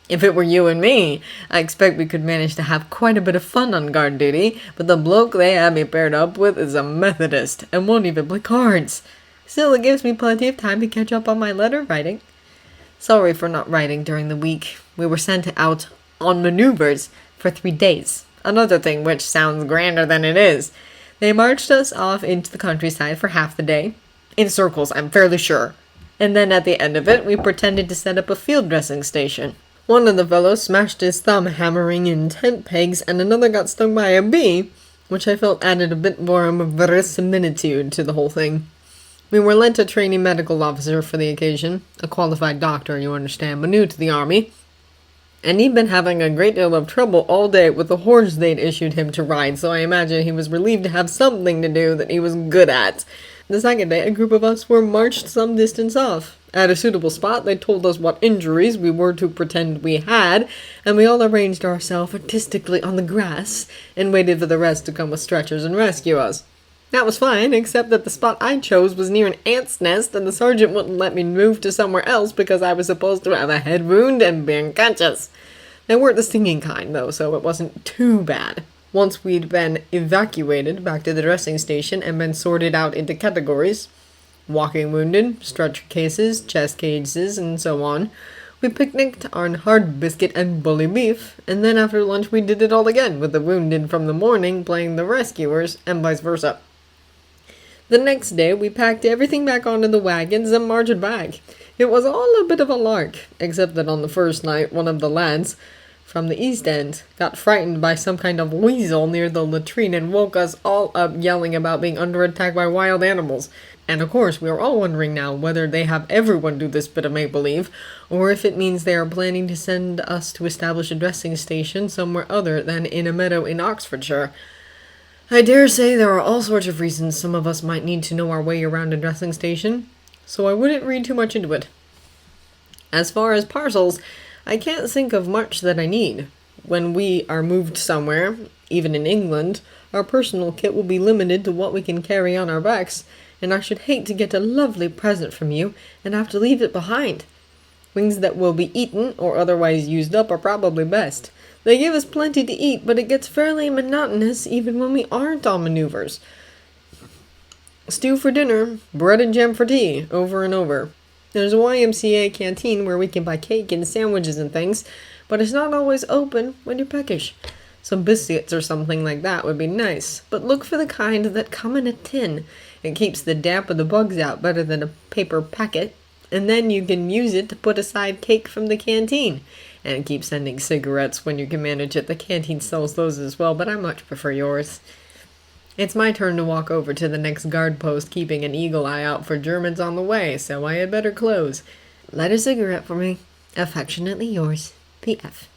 If it were you and me, I expect we could manage to have quite a bit of fun on guard duty, but the bloke they have me paired up with is a Methodist and won't even play cards. Still, it gives me plenty of time to catch up on my letter writing. Sorry for not writing during the week. We were sent out on maneuvers for 3 days. Another thing which sounds grander than it is. They marched us off into the countryside for half the day. In circles, I'm fairly sure. And then at the end of it, we pretended to set up a field dressing station. One of the fellows smashed his thumb hammering in tent pegs, and another got stung by a bee, which I felt added a bit more of verisimilitude to the whole thing. We were lent a trainee medical officer for the occasion, a qualified doctor, you understand, but new to the army. And he'd been having a great deal of trouble all day with the horse they'd issued him to ride, so I imagine he was relieved to have something to do that he was good at. The second day, a group of us were marched some distance off. At a suitable spot, they told us what injuries we were to pretend we had, and we all arranged ourselves artistically on the grass, and waited for the rest to come with stretchers and rescue us. That was fine, except that the spot I chose was near an ant's nest, and the sergeant wouldn't let me move to somewhere else because I was supposed to have a head wound and be unconscious. They weren't the stinging kind, though, so it wasn't too bad. Once we'd been evacuated back to the dressing station and been sorted out into categories, walking wounded, stretcher cases, chest cases, and so on, we picnicked on hard biscuit and bully beef, and then after lunch we did it all again, with the wounded from the morning playing the rescuers, and vice versa. The next day we packed everything back onto the wagons and marched back. It was all a bit of a lark, except that on the first night one of the lads from the East End got frightened by some kind of weasel near the latrine and woke us all up yelling about being under attack by wild animals. And of course, we are all wondering now whether they have everyone do this bit of make-believe, or if it means they are planning to send us to establish a dressing station somewhere other than in a meadow in Oxfordshire. I dare say there are all sorts of reasons some of us might need to know our way around a dressing station, so I wouldn't read too much into it. As far as parcels, I can't think of much that I need. When we are moved somewhere, even in England, our personal kit will be limited to what we can carry on our backs, and I should hate to get a lovely present from you and have to leave it behind. Things that will be eaten or otherwise used up are probably best. They give us plenty to eat, but it gets fairly monotonous even when we aren't on maneuvers. Stew for dinner, bread and jam for tea, over and over. There's a YMCA canteen where we can buy cake and sandwiches and things, but it's not always open when you're peckish. Some biscuits or something like that would be nice, but look for the kind that come in a tin. It keeps the damp of the bugs out better than a paper packet, and then you can use it to put aside cake from the canteen. And keep sending cigarettes when you can manage it. The canteen sells those as well, but I much prefer yours. It's my turn to walk over to the next guard post, keeping an eagle eye out for Germans on the way, so I had better close. Light a cigarette for me. Affectionately yours, P.F.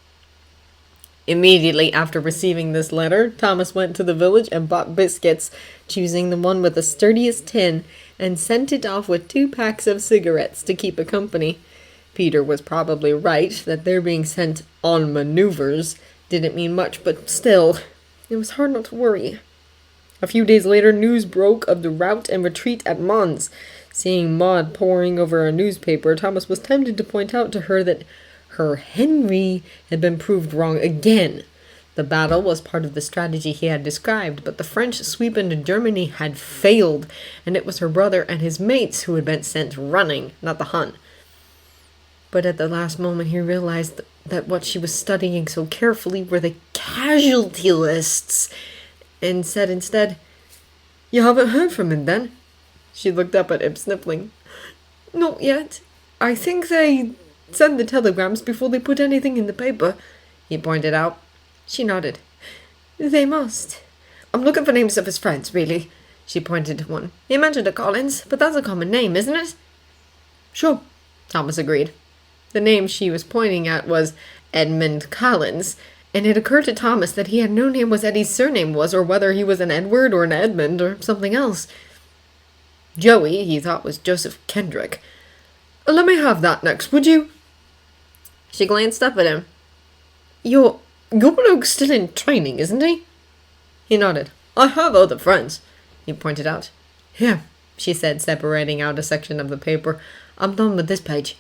Immediately after receiving this letter, Thomas went to the village and bought biscuits, choosing the one with the sturdiest tin, and sent it off with 2 packs of cigarettes to keep a company. Peter was probably right that their being sent on maneuvers didn't mean much, but still, it was hard not to worry. A few days later, news broke of the rout and retreat at Mons. Seeing Maud poring over a newspaper, Thomas was tempted to point out to her that her Henry had been proved wrong again. The battle was part of the strategy he had described, but the French sweep into Germany had failed, and it was her brother and his mates who had been sent running, not the Hun. But at the last moment he realized that what she was studying so carefully were the casualty lists, and said instead, "You haven't heard from him, then?" She looked up at him, sniffling. "Not yet. I think they send the telegrams before they put anything in the paper," he pointed out. She nodded. "They must. I'm looking for names of his friends, really." She pointed to one. "He mentioned a Collins, but that's a common name, isn't it?" "Sure," Thomas agreed. The name she was pointing at was Edmund Collins, and it occurred to Thomas that he had no name what Eddie's surname was, or whether he was an Edward or an Edmund or something else. Joey, he thought, was Joseph Kendrick. "Let me have that next, would you?" She glanced up at him. Your bloke's still in training, isn't he?" He nodded. "I have other friends," he pointed out. "Here," she said, separating out a section of the paper. "I'm done with this page."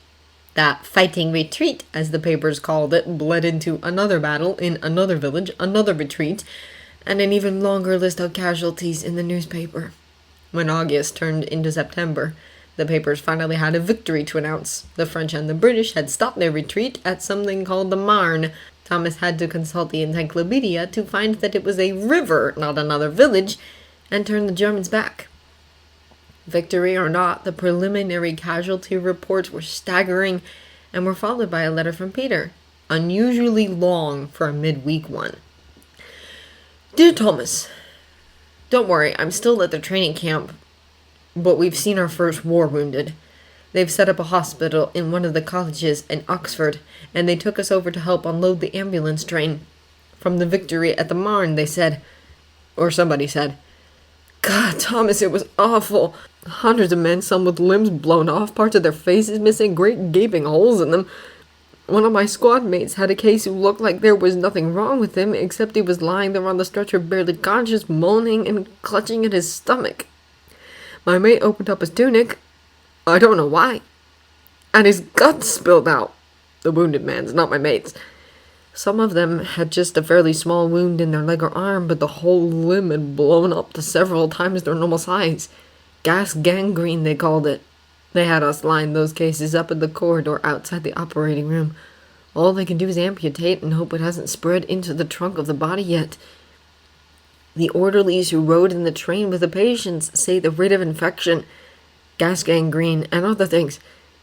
That fighting retreat, as the papers called it, bled into another battle in another village, another retreat, and an even longer list of casualties in the newspaper. When August turned into September, the papers finally had a victory to announce. The French and the British had stopped their retreat at something called the Marne. Thomas had to consult the encyclopedia to find that it was a river, not another village, and turn the Germans back. Victory or not, the preliminary casualty reports were staggering and were followed by a letter from Peter, unusually long for a midweek one. "Dear Thomas, don't worry, I'm still at the training camp, but we've seen our first war wounded. They've set up a hospital in one of the colleges in Oxford, and they took us over to help unload the ambulance train. From the victory at the Marne, they said, or somebody said, God, Thomas, it was awful. Hundreds of men, some with limbs blown off, parts of their faces missing, great gaping holes in them. One of my squad mates had a case who looked like there was nothing wrong with him, except he was lying there on the stretcher barely conscious, moaning and clutching at his stomach. My mate opened up his tunic, I don't know why, and his guts spilled out. The wounded man's, not my mate's. Some of them had just a fairly small wound in their leg or arm, but the whole limb had blown up to several times their normal size. Gas gangrene, they called it. They had us line those cases up in the corridor outside the operating room. All they can do is amputate and hope it hasn't spread into the trunk of the body yet. The orderlies who rode in the train with the patients say the rate of infection, gas gangrene, and other things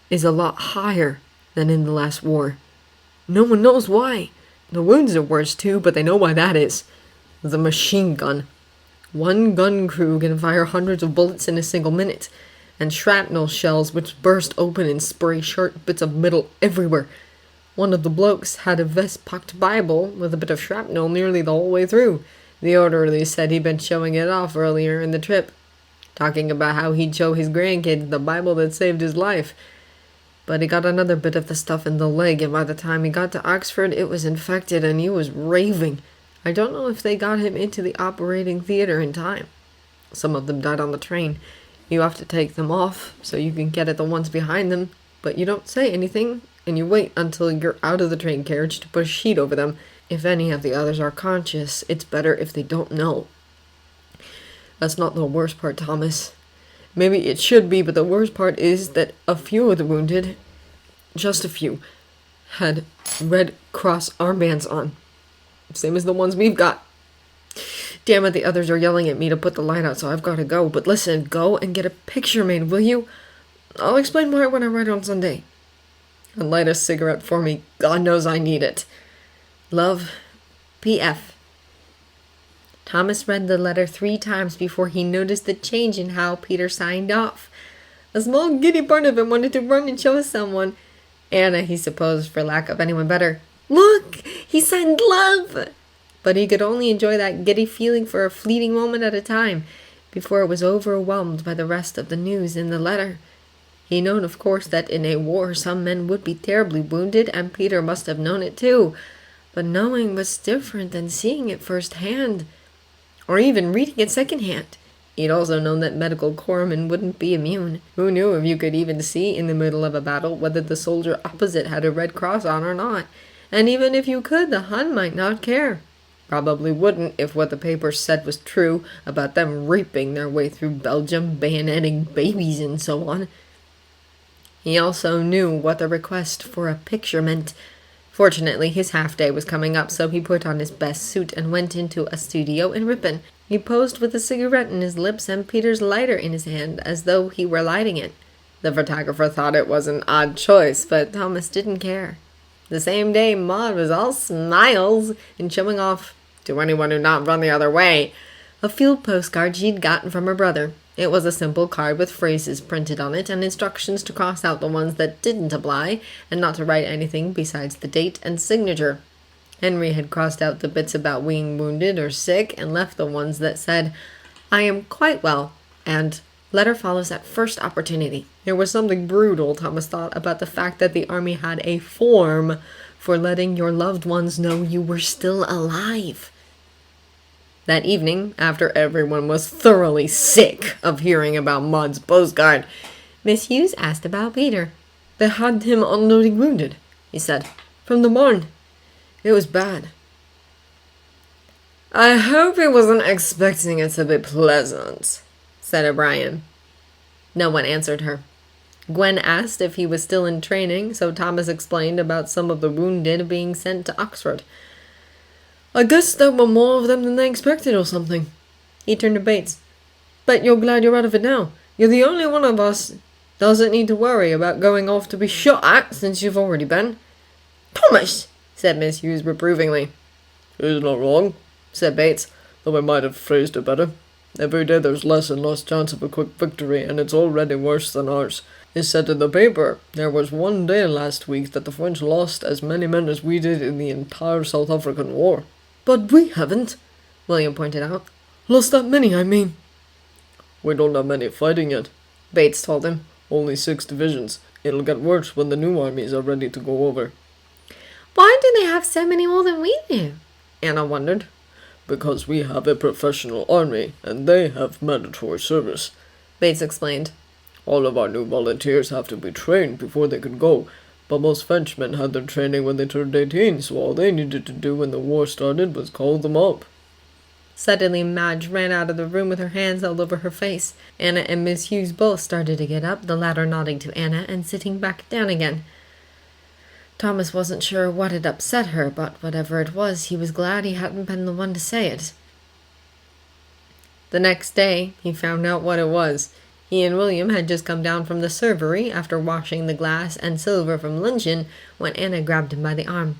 is a lot higher than in the last war. No one knows why. The wounds are worse too, but they know why that is. The machine gun. One gun crew can fire hundreds of bullets in a single minute, and shrapnel shells which burst open and spray sharp bits of metal everywhere. One of the blokes had a vest-pocked Bible with a bit of shrapnel nearly the whole way through. The orderly said he'd been showing it off earlier in the trip, talking about how he'd show his grandkids the Bible that saved his life. But he got another bit of the stuff in the leg, and by the time he got to Oxford, it was infected, and he was raving. I don't know if they got him into the operating theater in time. Some of them died on the train. You have to take them off so you can get at the ones behind them, but you don't say anything, and you wait until you're out of the train carriage to put a sheet over them. If any of the others are conscious, it's better if they don't know. That's not the worst part, Thomas. Maybe it should be, but the worst part is that a few of the wounded, just a few, had Red Cross armbands on. Same as the ones we've got. Damn it, the others are yelling at me to put the light out, so I've got to go. But listen, go and get a picture made, will you? I'll explain why when I write on Sunday. And light a cigarette for me. God knows I need it. Love, P.F. Thomas read the letter 3 times before he noticed the change in how Peter signed off. A small giddy part of him wanted to run and show someone. Anna, he supposed, for lack of anyone better. Look, he signed love! But he could only enjoy that giddy feeling for a fleeting moment at a time, before it was overwhelmed by the rest of the news in the letter. He known, of course, that in a war some men would be terribly wounded, and Peter must have known it too. But knowing was different than seeing it firsthand, or even reading it secondhand. He'd also known that medical corpsmen wouldn't be immune. Who knew if you could even see in the middle of a battle whether the soldier opposite had a red cross on or not? And even if you could, the Hun might not care. Probably wouldn't if what the papers said was true about them raping their way through Belgium, bayoneting babies and so on. He also knew what the request for a picture meant. Fortunately, his half-day was coming up, so he put on his best suit and went into a studio in Ripon. He posed with a cigarette in his lips and Peter's lighter in his hand, as though he were lighting it. The photographer thought it was an odd choice, but Thomas didn't care. The same day, Maud was all smiles and showing off, to anyone who'd not run the other way, a field postcard she'd gotten from her brother. It was a simple card with phrases printed on it and instructions to cross out the ones that didn't apply and not to write anything besides the date and signature. Henry had crossed out the bits about being wounded or sick and left the ones that said, I am quite well, and letter follows at first opportunity. There was something brutal, Thomas thought, about the fact that the army had a form for letting your loved ones know you were still alive. That evening, after everyone was thoroughly sick of hearing about Maud's postcard, Miss Hughes asked about Peter. They had him unloading wounded, he said, from the morn. It was bad. I hope he wasn't expecting it to be pleasant, said O'Brien. No one answered her. Gwen asked if he was still in training, so Thomas explained about some of the wounded being sent to Oxford. I guess there were more of them than they expected or something. He turned to Bates. Bet you're glad you're out of it now. You're the only one of us doesn't need to worry about going off to be shot at since you've already been. Thomas, said Miss Hughes reprovingly. He's not wrong, said Bates, though I might have phrased it better. Every day there's less and less chance of a quick victory, and it's already worse than ours. It said in the paper there was one day last week that the French lost as many men as we did in the entire South African War. But we haven't, William pointed out. Lost that many, I mean. We don't have many fighting yet, Bates told him. Only 6 divisions. It'll get worse when the new armies are ready to go over. Why do they have so many more than we do? Anna wondered. Because we have a professional army, and they have mandatory service, Bates explained. All of our new volunteers have to be trained before they can go, But most Frenchmen had their training when they turned 18, so all they needed to do when the war started was call them up. Suddenly, Madge ran out of the room with her hands all over her face. Anna and Miss Hughes both started to get up, the latter nodding to Anna and sitting back down again. Thomas wasn't sure what had upset her, but whatever it was, he was glad he hadn't been the one to say it. The next day, he found out what it was. He and William had just come down from the servery after washing the glass and silver from luncheon when Anna grabbed him by the arm.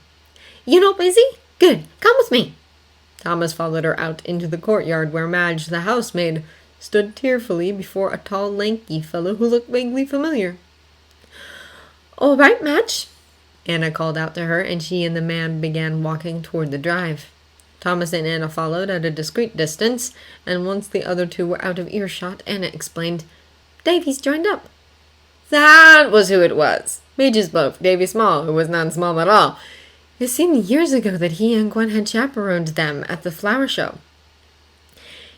"You not busy? Good. Come with me." Thomas followed her out into the courtyard where Madge, the housemaid, stood tearfully before a tall, lanky fellow who looked vaguely familiar. "All right, Madge," Anna called out to her, and she and the man began walking toward the drive. Thomas and Anna followed at a discreet distance, and once the other two were out of earshot, Anna explained, "Davy's joined up." That was who it was. Madge's bloke, Davy Small, who was none small at all. It seemed years ago that he and Gwen had chaperoned them at the flower show.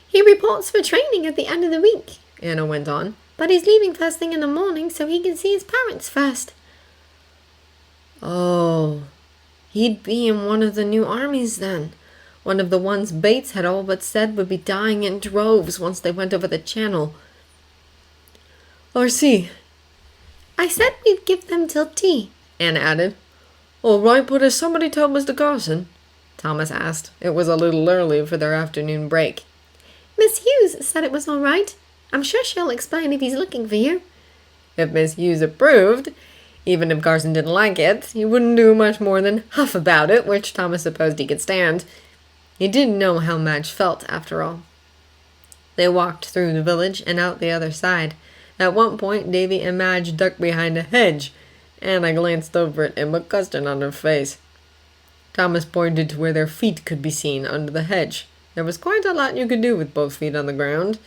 "He reports for training at the end of the week," Anna went on, "but he's leaving first thing in the morning so he can see his parents first." Oh, he'd be in one of the new armies then. One of the ones Bates had all but said would be dying in droves once they went over the channel. "I see," "I said we'd give them till tea," Anna added. "All right, but has somebody told Mr. Carson?" Thomas asked. It was a little early for their afternoon break. "Miss Hughes said it was all right. I'm sure she'll explain if he's looking for you." If Miss Hughes approved, even if Carson didn't like it, he wouldn't do much more than huff about it, which Thomas supposed he could stand. He didn't know how Madge felt, after all. They walked through the village and out the other side. At one point, Davy and Madge ducked behind a hedge. Anna glanced over at him, but custard on her face. Thomas pointed to where their feet could be seen under the hedge. There was quite a lot you could do with both feet on the ground.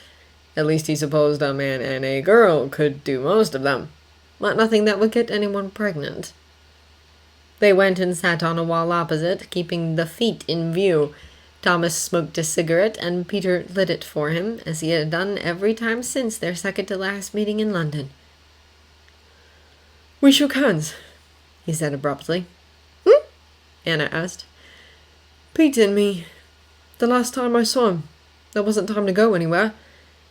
At least he supposed a man and a girl could do most of them, but nothing that would get anyone pregnant. They went and sat on a wall opposite, keeping the feet in view. Thomas smoked a cigarette, and Peter lit it for him, as he had done every time since their second-to-last meeting in London. "We shook hands," he said abruptly. Anna asked. "Pete and me. The last time I saw him. There wasn't time to go anywhere."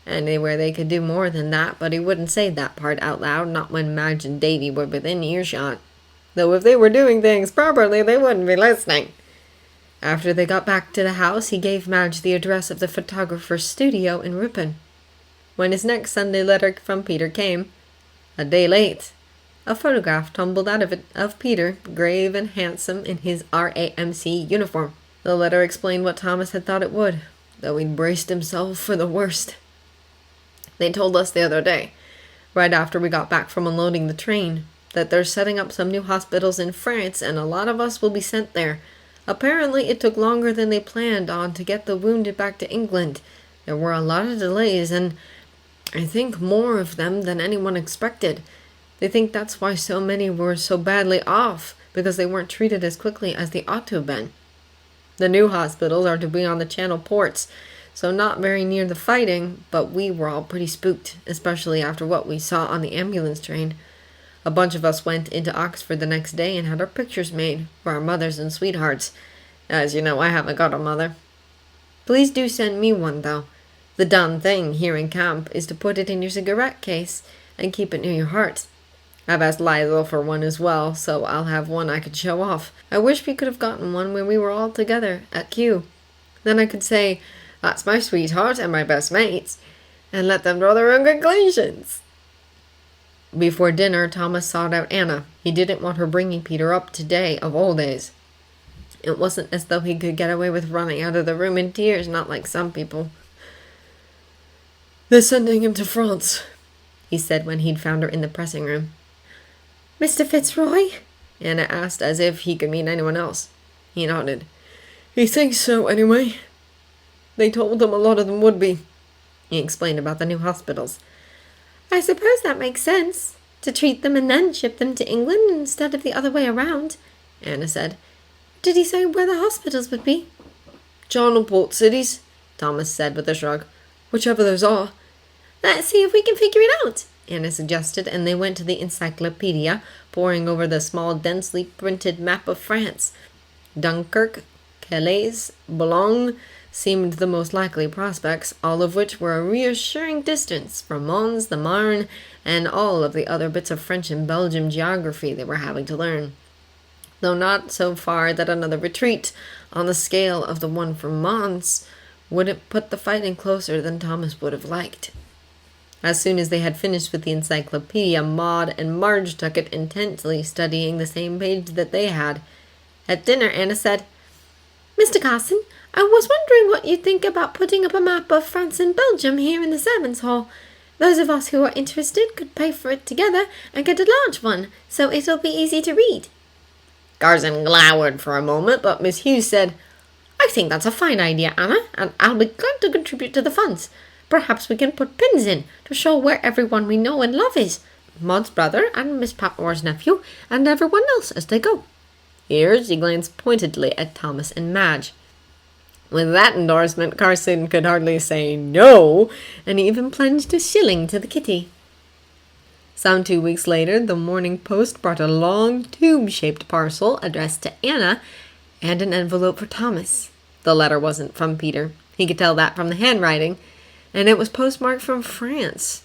Anywhere they could do more than that, but he wouldn't say that part out loud, not when Madge and Davy were within earshot. Though if they were doing things properly, they wouldn't be listening. After they got back to the house, he gave Madge the address of the photographer's studio in Ripon. When his next Sunday letter from Peter came, a day late, a photograph tumbled out of it of Peter, grave and handsome in his RAMC uniform. The letter explained what Thomas had thought it would, though he'd braced himself for the worst. They told us the other day, right after we got back from unloading the train, that they're setting up some new hospitals in France and a lot of us will be sent there. Apparently it took longer than they planned on to get the wounded back to England. There were a lot of delays and I think more of them than anyone expected. They think that's why so many were so badly off, because they weren't treated as quickly as they ought to have been. The new hospitals are to be on the Channel ports, so not very near the fighting, but we were all pretty spooked, especially after what we saw on the ambulance train. A bunch of us went into Oxford the next day and had our pictures made for our mothers and sweethearts. As you know, I haven't got a mother. Please do send me one, though. The done thing here in camp is to put it in your cigarette case and keep it near your heart. I've asked Lizel for one as well, so I'll have one I could show off. I wish we could have gotten one when we were all together at Kew. Then I could say, "That's my sweetheart and my best mates," and let them draw their own conclusions. Before dinner, Thomas sought out Anna. He didn't want her bringing Peter up today of all days. It wasn't as though he could get away with running out of the room in tears, not like some people. "They're sending him to France," he said when he'd found her in the pressing room. "Mr. Fitzroy?" Anna asked, as if he could mean anyone else. He nodded. "He thinks so, anyway. They told him a lot of them would be." He explained about the new hospitals. "I suppose that makes sense, to treat them and then ship them to England instead of the other way around," Anna said. "Did he say where the hospitals would be?" "Channel port cities," Thomas said with a shrug. "Whichever those are." "Let's see if we can figure it out," Anna suggested, and they went to the encyclopedia, poring over the small, densely printed map of France. Dunkirk, Calais, Boulogne seemed the most likely prospects, all of which were a reassuring distance from Mons, the Marne, and all of the other bits of French and Belgian geography they were having to learn, though not so far that another retreat, on the scale of the one from Mons, wouldn't put the fighting closer than Thomas would have liked. As soon as they had finished with the encyclopedia, Maud and Marge took it intently, studying the same page that they had. At dinner, Anna said, "Mr. Carson, I was wondering what you'd think about putting up a map of France and Belgium here in the servants' hall. Those of us who are interested could pay for it together and get a large one, so it'll be easy to read." Carson glowered for a moment, but Miss Hughes said, "I think that's a fine idea, Anna, and I'll be glad to contribute to the funds. Perhaps we can put pins in to show where everyone we know and love is. Maud's brother and Miss Patmore's nephew and everyone else as they go." Here she glanced pointedly at Thomas and Madge. With that endorsement, Carson could hardly say no, and even plunged a shilling to the kitty. Some 2 weeks later, the Morning Post brought a long, tube-shaped parcel addressed to Anna and an envelope for Thomas. The letter wasn't from Peter. He could tell that from the handwriting, and it was postmarked from France.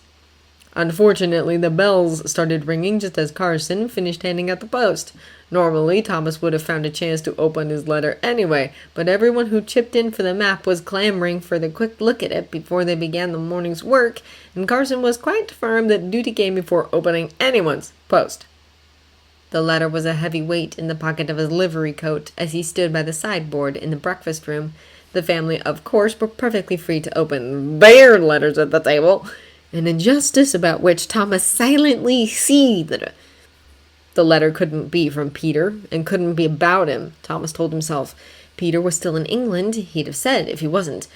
Unfortunately, the bells started ringing just as Carson finished handing out the post. Normally, Thomas would have found a chance to open his letter anyway, but everyone who chipped in for the map was clamoring for the quick look at it before they began the morning's work, and Carson was quite firm that duty came before opening anyone's post. The letter was a heavy weight in the pocket of his livery coat as he stood by the sideboard in the breakfast room. The family, of course, were perfectly free to open their letters at the table, an injustice about which Thomas silently seethed. The letter couldn't be from Peter, and couldn't be about him, Thomas told himself. Peter was still in England, he'd have said, if he wasn't.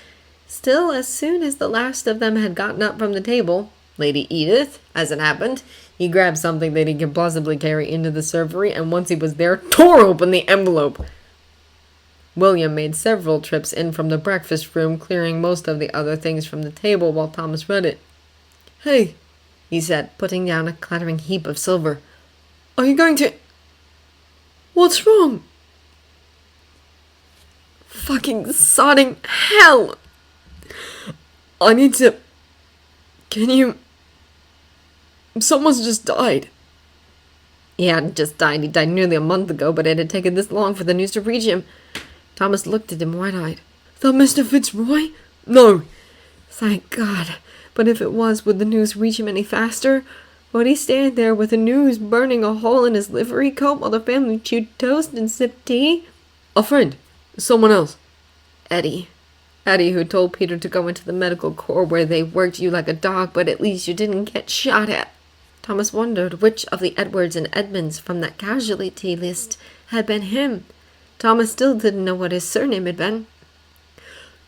Still, as soon as the last of them had gotten up from the table, Lady Edith, as it happened, he grabbed something that he could plausibly carry into the servery, and once he was there, tore open the envelope. William made several trips in from the breakfast room, clearing most of the other things from the table while Thomas read it. "Hey," he said, putting down a clattering heap of silver. "Are you going to... What's wrong?" "Fucking sodding hell! I need to... Can you... Someone's just died." He hadn't just died. He died nearly a month ago, but it had taken this long for the news to reach him. Thomas looked at him wide-eyed. "That Mr. Fitzroy?" "No." "Thank God. But if it was, would the news reach him any faster? Would he stand there with the news burning a hole in his livery coat while the family chewed toast and sipped tea?" "A friend. Someone else." "Eddie. Eddie, who told Peter to go into the medical corps where they worked you like a dog, but at least you didn't get shot at." Thomas wondered which of the Edwards and Edmonds from that casualty list had been him. Thomas still didn't know what his surname had been.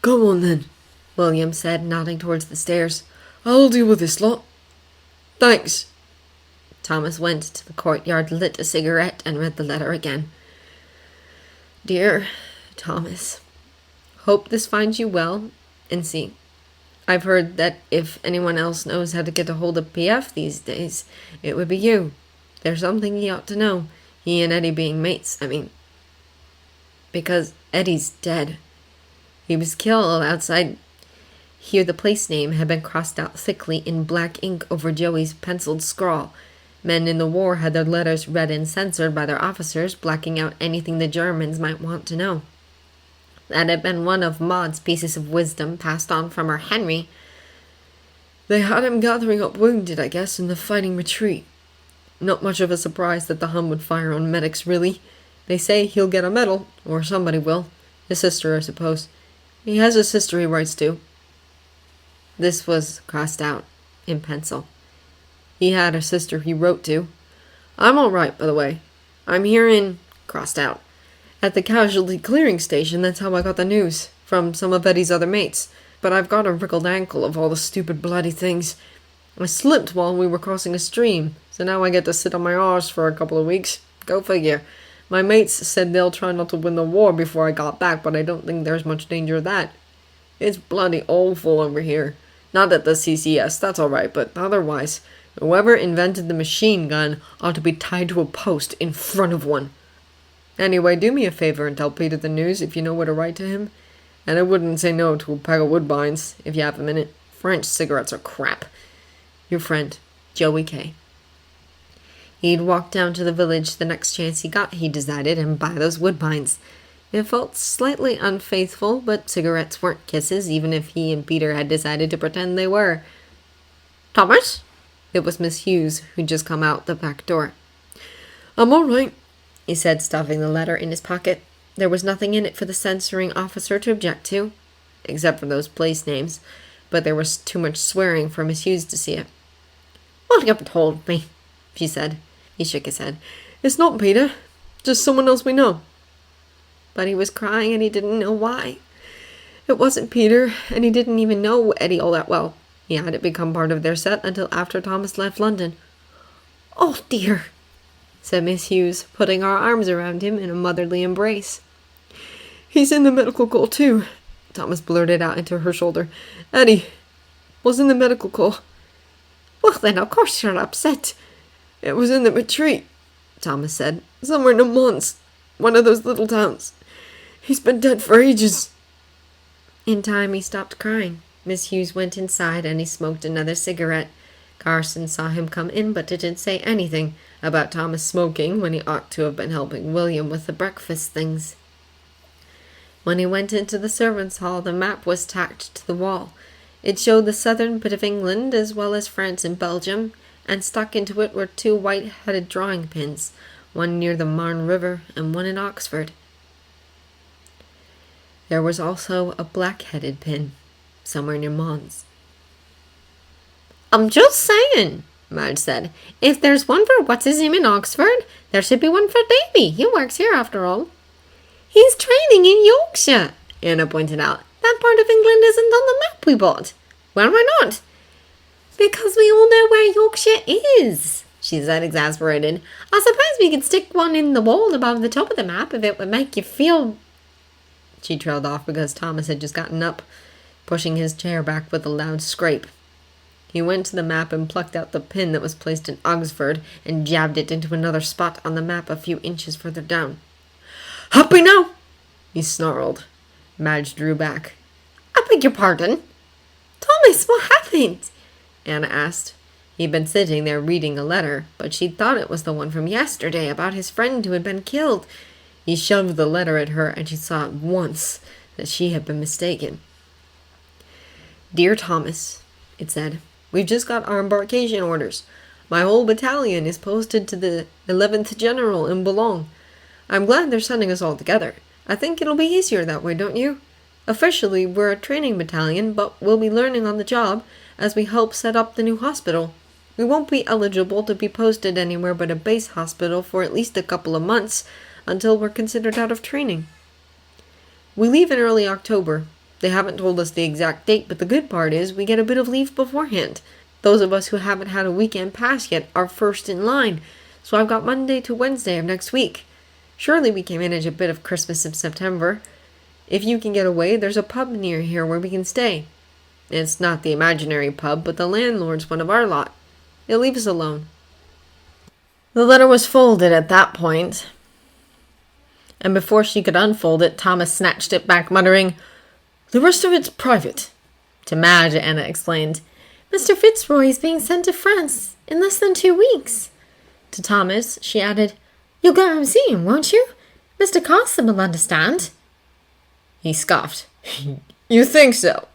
"Go on then," William said, nodding towards the stairs. "I'll deal with this lot. Thanks." Thomas went to the courtyard, lit a cigarette, and read the letter again. "Dear Thomas, hope this finds you well, and see, I've heard that if anyone else knows how to get a hold of PF these days, it would be you. There's something he ought to know, he and Eddie being mates, I mean. Because Eddie's dead. He was killed outside..." Here the place name had been crossed out thickly in black ink over Joey's penciled scrawl. Men in the war had their letters read and censored by their officers, blacking out anything the Germans might want to know. That had been one of Maud's pieces of wisdom passed on from her Henry. "They had him gathering up wounded, I guess, in the fighting retreat. Not much of a surprise that the Hun would fire on medics, really. They say he'll get a medal, or somebody will. His sister, I suppose. He has a sister he writes to." This was crossed out in pencil. He had a sister he wrote to. "I'm all right, by the way. I'm here in..." crossed out. "At the casualty clearing station, that's how I got the news. From some of Eddie's other mates. But I've got a wrinkled ankle of all the stupid bloody things. I slipped while we were crossing a stream, so now I get to sit on my arse for a couple of weeks. Go figure. My mates said they'll try not to win the war before I got back, but I don't think there's much danger of that. It's bloody awful over here. Not at the CCS, that's all right, but otherwise, Whoever invented the machine gun ought to be tied to a post in front of one. Anyway, do me a favor and tell Peter the news if you know where to write to him. And I wouldn't say no to a pack of Woodbines if you have a minute. French cigarettes are crap. Your friend, Joey K. He'd walk down to the village the next chance he got, he decided, and buy those Woodbines. It felt slightly unfaithful, but cigarettes weren't kisses, even if he and Peter had decided to pretend they were. "Thomas?" It was Miss Hughes, who'd just come out the back door. I'm all right, he said, stuffing the letter in his pocket. There was nothing in it for the censoring officer to object to, except for those place names, but there was too much swearing for Miss Hughes to see it. "Well, you haven't told me," she said. He shook his head. It's not Peter, just someone else we know. But he was crying and he didn't know why. It wasn't Peter, and he didn't even know Eddie all that well. He hadn't become part of their set until after Thomas left London. "Oh, dear," said Miss Hughes, putting her arms around him in a motherly embrace. He's in the medical call too, Thomas blurted out into her shoulder. Eddie was in the medical call. "Well, then, of course you're upset." It was in the retreat, Thomas said. Somewhere in the Mons, one of those little towns. He's been dead for ages. In time, he stopped crying. Miss Hughes went inside and he smoked another cigarette. Carson saw him come in but didn't say anything about Thomas smoking when he ought to have been helping William with the breakfast things. When he went into the servants' hall, the map was tacked to the wall. It showed the southern bit of England as well as France and Belgium, and stuck into it were two white-headed drawing pins, one near the Marne River and one in Oxford. There was also a black-headed pin, somewhere near Mons. "I'm just saying," Madge said. "If there's one for what's-his-name in Oxford, there should be one for Davy. He works here, after all." "He's training in Yorkshire," Anna pointed out. "That part of England isn't on the map we bought." "Well, why not?" "Because we all know where Yorkshire is," she said, exasperated. "I suppose we could stick one in the wall above the top of the map if it would make you feel—" She trailed off because Thomas had just gotten up, pushing his chair back with a loud scrape. He went to the map and plucked out the pin that was placed in Oxford and jabbed it into another spot on the map a few inches further down. "Happy now?" he snarled. Madge drew back. "I beg your pardon?" "Thomas, what happened?" Anna asked. He'd been sitting there reading a letter, but she'd thought it was the one from yesterday about his friend who had been killed. He shoved the letter at her, and she saw at once that she had been mistaken. "Dear Thomas," it said, "we've just got our embarkation orders. My whole battalion is posted to the 11th General in Boulogne. I'm glad they're sending us all together. I think it'll be easier that way, don't you? Officially, we're a training battalion, but we'll be learning on the job as we help set up the new hospital. We won't be eligible to be posted anywhere but a base hospital for at least a couple of months until we're considered out of training. We leave in early October. They haven't told us the exact date, but the good part is we get a bit of leave beforehand. Those of us who haven't had a weekend pass yet are first in line, so I've got Monday to Wednesday of next week. Surely we can manage a bit of Christmas in September. If you can get away, there's a pub near here where we can stay. It's not the imaginary pub, but the landlord's one of our lot. He'll leave us alone." The letter was folded at that point, and before she could unfold it, Thomas snatched it back, muttering, "The rest of it's private." To Madge, Anna explained, "Mr. Fitzroy is being sent to France in less than 2 weeks. To Thomas, she added, "You'll go and see him, won't you? Mr. Carson will understand." He scoffed. "You think so?"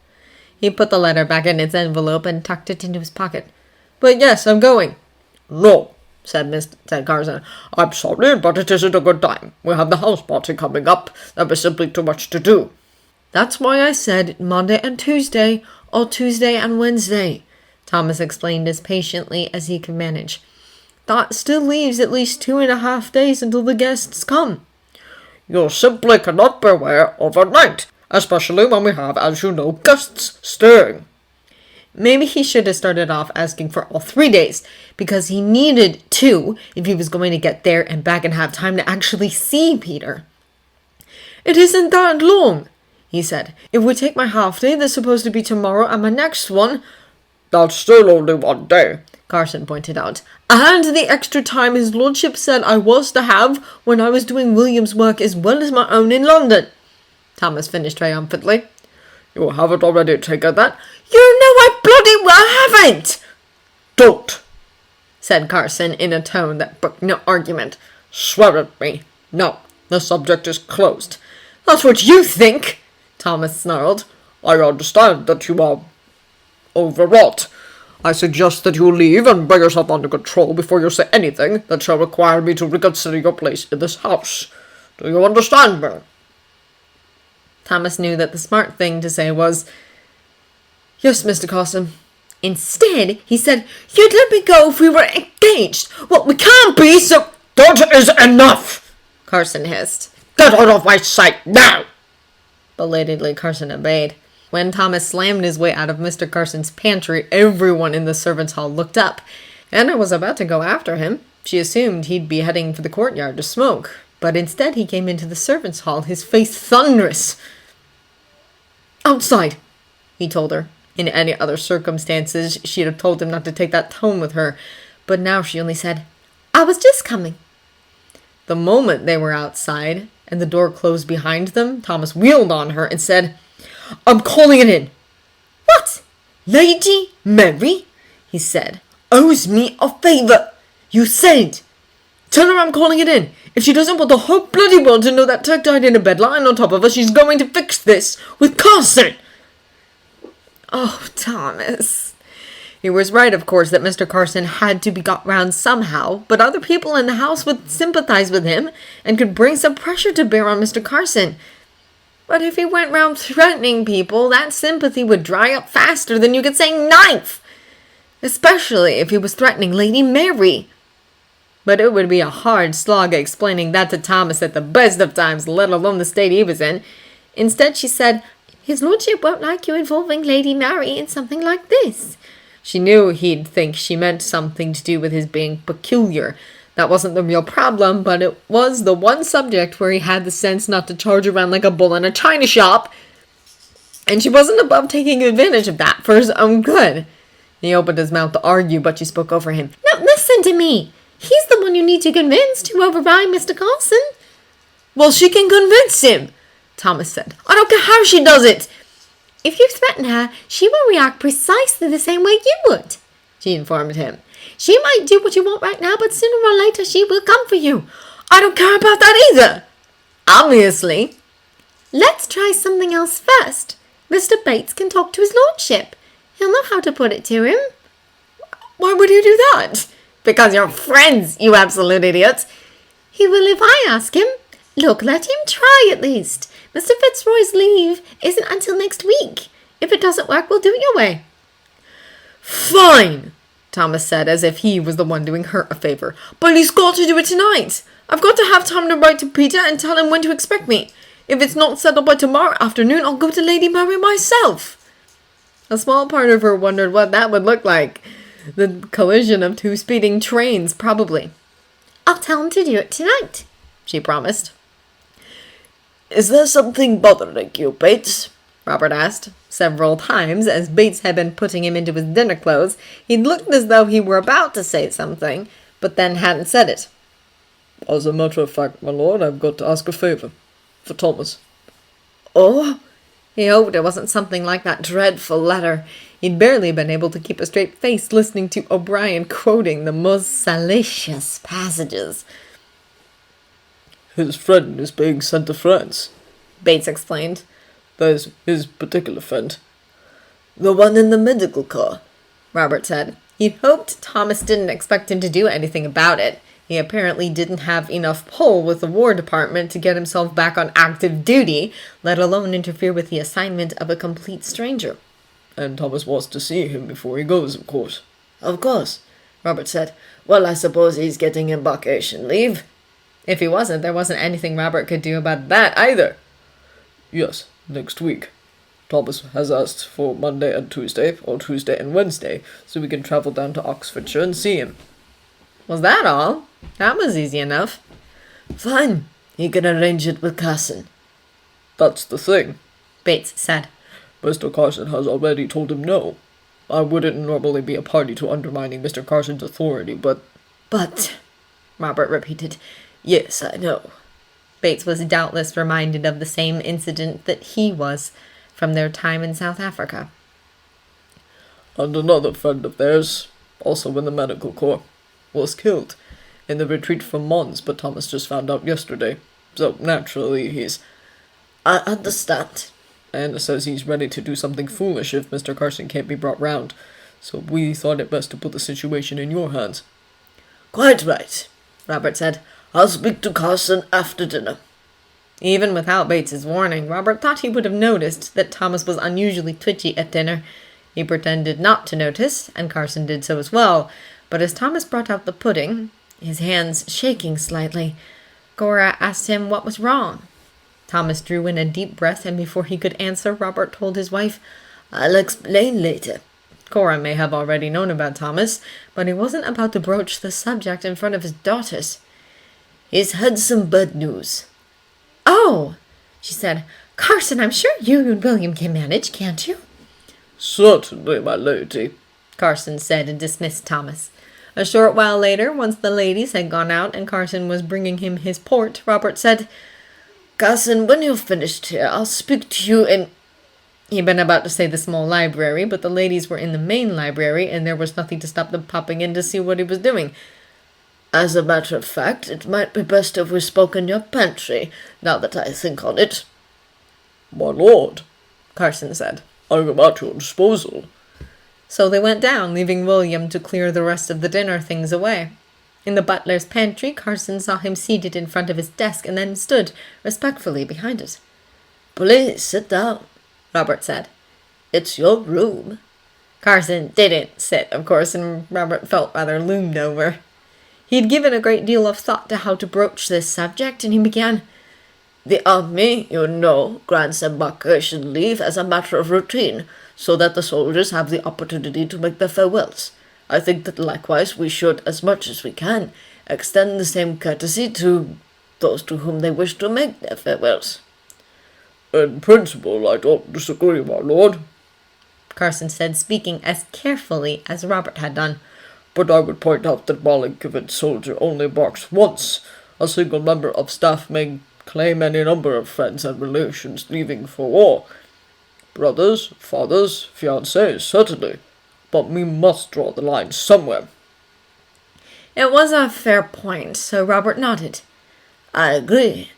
He put the letter back in its envelope and tucked it into his pocket. "But yes, I'm going." "No," said Carson. "I'm sorry, but it isn't a good time. We have the house party coming up. There was simply too much to do." "That's why I said Monday and Tuesday, or Tuesday and Wednesday," Thomas explained as patiently as he could manage. "That still leaves at least 2.5 days until the guests come." "You simply cannot be aware overnight, especially when we have, as you know, guests staying." Maybe he should have started off asking for all 3 days, because he needed 2 if he was going to get there and back and have time to actually see Peter. "It isn't that long," he said. "If we take my half day that's supposed to be tomorrow and my next one—" "That's still only 1 day," Carson pointed out. And the extra time his lordship said I was to have when I was doing William's work as well as my own in London, Thomas finished triumphantly. You haven't already taken that? You know I bloody well haven't! Don't, said Carson in a tone that brooked no argument. Swear at me. No, the subject is closed. That's what you think, Thomas snarled. I understand that you are overwrought. I suggest that you leave and bring yourself under control before you say anything that shall require me to reconsider your place in this house. Do you understand me? Thomas knew that the smart thing to say was, Yes, Mr. Carson. Instead, he said, You'd let me go if we were engaged. Well, we can't be, so... That is enough! Carson hissed. Get out of my sight now! Belatedly, Carson obeyed. When Thomas slammed his way out of Mr. Carson's pantry, everyone in the servants' hall looked up. Anna was about to go after him. She assumed he'd be heading for the courtyard to smoke, but instead he came into the servants' hall, his face thunderous. Outside, he told her. In any other circumstances, she'd have told him not to take that tone with her, but now she only said, I was just coming. The moment they were outside, and the door closed behind them, Thomas wheeled on her and said, I'm calling it in. What? Lady Mary, he said, owes me a favour. You said. Tell her I'm calling it in. If she doesn't want the whole bloody world to know that Turk died in a bed lying on top of her, she's going to fix this with Carson. Oh, Thomas. He was right, of course, that Mr. Carson had to be got round somehow, but other people in the house would sympathize with him and could bring some pressure to bear on Mr. Carson. But if he went round threatening people, that sympathy would dry up faster than you could say knife, especially if he was threatening Lady Mary. But it would be a hard slog explaining that to Thomas at the best of times, let alone the state he was in. Instead, she said, His lordship won't like you involving Lady Mary in something like this. She knew he'd think she meant something to do with his being peculiar. That wasn't the real problem, but it was the one subject where he had the sense not to charge around like a bull in a china shop. And she wasn't above taking advantage of that for his own good. He opened his mouth to argue, but she spoke over him. Now listen to me. He's the one you need to convince to override Mr. Carson. Well, she can convince him, Thomas said. I don't care how she does it. If you threaten her, she will react precisely the same way you would, she informed him. She might do what you want right now, but sooner or later she will come for you. I don't care about that either. Obviously. Let's try something else first. Mr. Bates can talk to his lordship. He'll know how to put it to him. Why would you do that? Because you're friends, you absolute idiot. He will if I ask him. Look, let him try at least. Mr. Fitzroy's leave isn't until next week. If it doesn't work, we'll do it your way. Fine, Thomas said, as if he was the one doing her a favor. But he's got to do it tonight. I've got to have time to write to Peter and tell him when to expect me. If it's not settled by tomorrow afternoon, I'll go to Lady Mary myself. A small part of her wondered what that would look like. The collision of two speeding trains, probably. I'll tell him to do it tonight, she promised. Is there something bothering you, Bates? Robert asked several times as Bates had been putting him into his dinner clothes. He'd looked as though he were about to say something, but then hadn't said it. As a matter of fact, my lord, I've got to ask a favour. For Thomas. Oh? He hoped it wasn't something like that dreadful letter. He'd barely been able to keep a straight face listening to O'Brien quoting the most salacious passages. His friend is being sent to France, Bates explained. There's his particular friend. The one in the medical car, Robert said. He'd hoped Thomas didn't expect him to do anything about it. He apparently didn't have enough pull with the War Department to get himself back on active duty, let alone interfere with the assignment of a complete stranger. And Thomas wants to see him before he goes, of course. Of course, Robert said. Well, I suppose he's getting embarkation leave. If he wasn't, there wasn't anything Robert could do about that either. Yes, next week. Thomas has asked for Monday and Tuesday, or Tuesday and Wednesday, so we can travel down to Oxfordshire and see him. Was that all? That was easy enough. Fine. He can arrange it with Carson. That's the thing, Bates said. Mr. Carson has already told him no. I wouldn't normally be a party to undermining Mr. Carson's authority, but... But, Robert repeated. Yes, I know. Bates was doubtless reminded of the same incident that he was from their time in South Africa. And another friend of theirs, also in the medical corps, was killed in the retreat from Mons, but Thomas just found out yesterday. So, naturally, he's... I understand. Anna says he's ready to do something foolish if Mr. Carson can't be brought round, so we thought it best to put the situation in your hands. Quite right, Robert said. I'll speak to Carson after dinner. Even without Bates's warning, Robert thought he would have noticed that Thomas was unusually twitchy at dinner. He pretended not to notice, and Carson did so as well, but as Thomas brought out the pudding, his hands shaking slightly, Cora asked him what was wrong. Thomas drew in a deep breath, and before he could answer, Robert told his wife, I'll explain later. Cora may have already known about Thomas, but he wasn't about to broach the subject in front of his daughters. He's had some bad news. Oh, she said. Carson, I'm sure you and William can manage, can't you? Certainly, my lady, Carson said and dismissed Thomas. A short while later, once the ladies had gone out and Carson was bringing him his port, Robert said, Carson, when you've finished here, I'll speak to you in... He'd been about to say the small library, but the ladies were in the main library, and there was nothing to stop them popping in to see what he was doing. As a matter of fact, it might be best if we spoke in your pantry, now that I think on it. My lord, Carson said. I am at your disposal. So they went down, leaving William to clear the rest of the dinner things away. In the butler's pantry, Carson saw him seated in front of his desk and then stood respectfully behind it. Please sit down, Robert said. It's your room. Carson didn't sit, of course, and Robert felt rather loomed over. He had given a great deal of thought to how to broach this subject, and he began, The army, you know, grants embarkation leave as a matter of routine, so that the soldiers have the opportunity to make their farewells. I think that likewise we should, as much as we can, extend the same courtesy to those to whom they wish to make their farewells. In principle, I don't disagree, my lord, Carson said, speaking as carefully as Robert had done. But I would point out that while a given soldier only embarks once, a single member of staff may claim any number of friends and relations leaving for war. Brothers, fathers, fiancés, certainly, but we must draw the line somewhere. It was a fair point, so Robert nodded. I agree.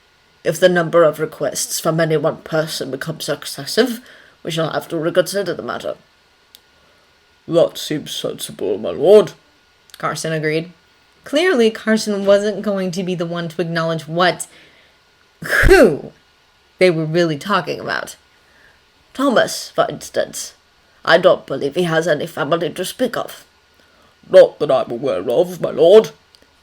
If the number of requests from any one person becomes excessive, we shall have to reconsider the matter. That seems sensible, my lord, Carson agreed. Clearly, Carson wasn't going to be the one to acknowledge who they were really talking about. Thomas, for instance. I don't believe he has any family to speak of. Not that I'm aware of, my lord.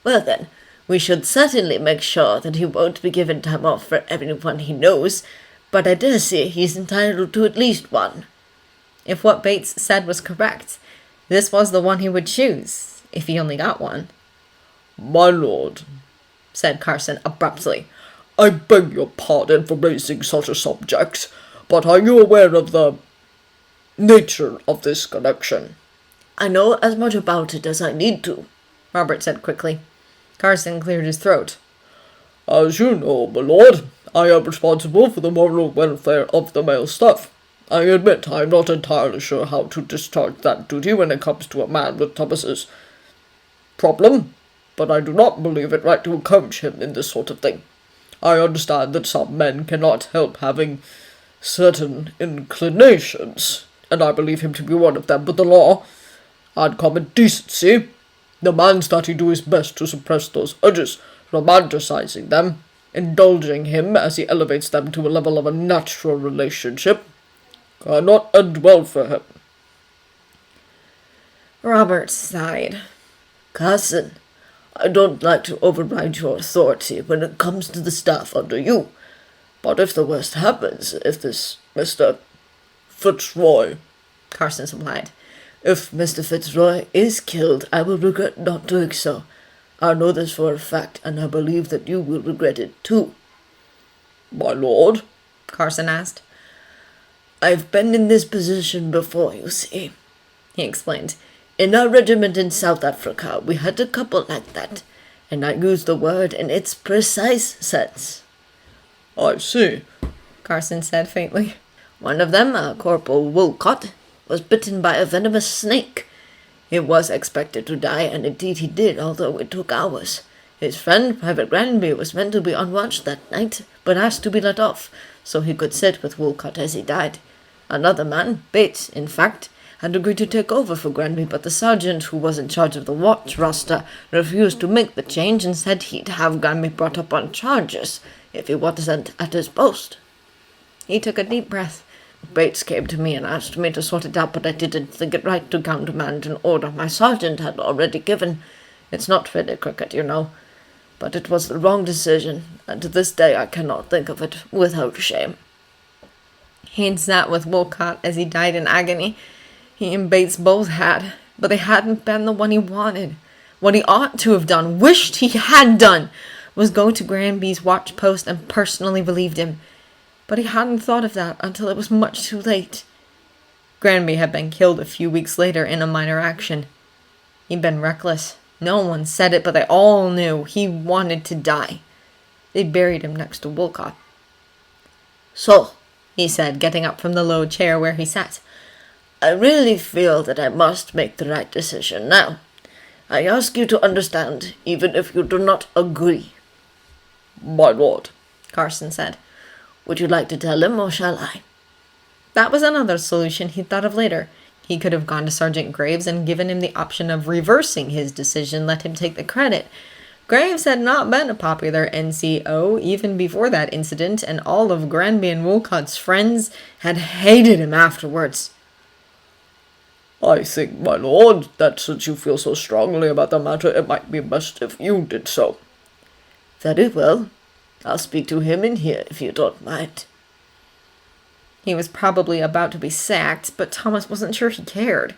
Well then, we should certainly make sure that he won't be given time off for everyone he knows, but I dare say he's entitled to at least one. If what Bates said was correct, this was the one he would choose, if he only got one. My lord, said Carson abruptly, I beg your pardon for raising such a subject, but are you aware of the nature of this connection? I know as much about it as I need to, Robert said quickly. Carson cleared his throat. As you know, my lord, I am responsible for the moral welfare of the male staff. I admit I am not entirely sure how to discharge that duty when it comes to a man with Thomas's problem, but I do not believe it right to encourage him in this sort of thing. I understand that some men cannot help having certain inclinations, and I believe him to be one of them, but the law and common decency demands that he do his best to suppress those urges, romanticizing them, indulging him as he elevates them to a level of a natural relationship, cannot end well for him. Robert sighed. Carson, I don't like to override your authority when it comes to the staff under you, but if the worst happens, if this Mr. Fitzroy, Carson supplied. If Mr. Fitzroy is killed, I will regret not doing so. I know this for a fact, and I believe that you will regret it too. My lord? Carson asked. I've been in this position before, you see. he explained. "In our regiment in South Africa, we had a couple like that, and I use the word in its precise sense." I see, Carson said faintly. "One of them, Corporal Woolcott, was bitten by a venomous snake. He was expected to die, and indeed he did, although it took hours. His friend, Private Granby, was meant to be on watch that night, but asked to be let off, so he could sit with Woolcott as he died. Another man, Bates, in fact, had agreed to take over for Granby, but the sergeant who was in charge of the watch roster refused to make the change and said he'd have Granby brought up on charges if he wasn't at his post." He took a deep breath. "Bates came to me and asked me to sort it out, but I didn't think it right to countermand an order my sergeant had already given. It's not fair cricket, you know. But it was the wrong decision, and to this day I cannot think of it without shame." He'd sat with Woolcott as he died in agony. He and Bates both had, but they hadn't been the one he wanted. What he ought to have done, wished he had done, was go to Granby's watch post and personally relieve him. But he hadn't thought of that until it was much too late. Granby had been killed a few weeks later in a minor action. He'd been reckless. No one said it, but they all knew he wanted to die. They buried him next to Woolcott. "So," he said, getting up from the low chair where he sat, "I really feel that I must make the right decision now. I ask you to understand, even if you do not agree." my lord. Carson said. "Would you like to tell him, or shall I?" That was another solution he thought of later. He could have gone to Sergeant Graves and given him the option of reversing his decision, let him take the credit. Graves had not been a popular NCO even before that incident, and all of Granby and Woolcott's friends had hated him afterwards. I think, my lord, that since you feel so strongly about the matter, it might be best if you did so." "Very well. I'll speak to him in here, if you don't mind." He was probably about to be sacked, but Thomas wasn't sure he cared.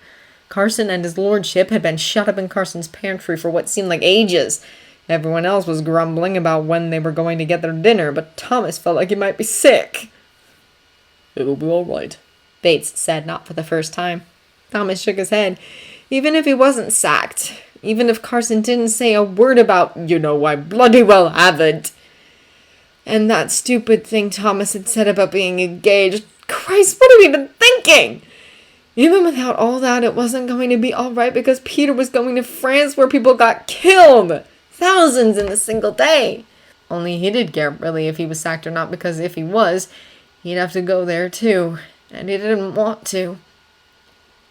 Carson and his lordship had been shut up in Carson's pantry for what seemed like ages. Everyone else was grumbling about when they were going to get their dinner, but Thomas felt like he might be sick. "It'll be all right," Bates said, not for the first time. Thomas shook his head. Even if he wasn't sacked, even if Carson didn't say a word about, "You know, I bloody well haven't," and that stupid thing Thomas had said about being engaged, Christ, what have we been thinking? Even without all that, it wasn't going to be all right because Peter was going to France where people got killed. Thousands in a single day. Only he did care, really, if he was sacked or not, because if he was, he'd have to go there, too. And he didn't want to.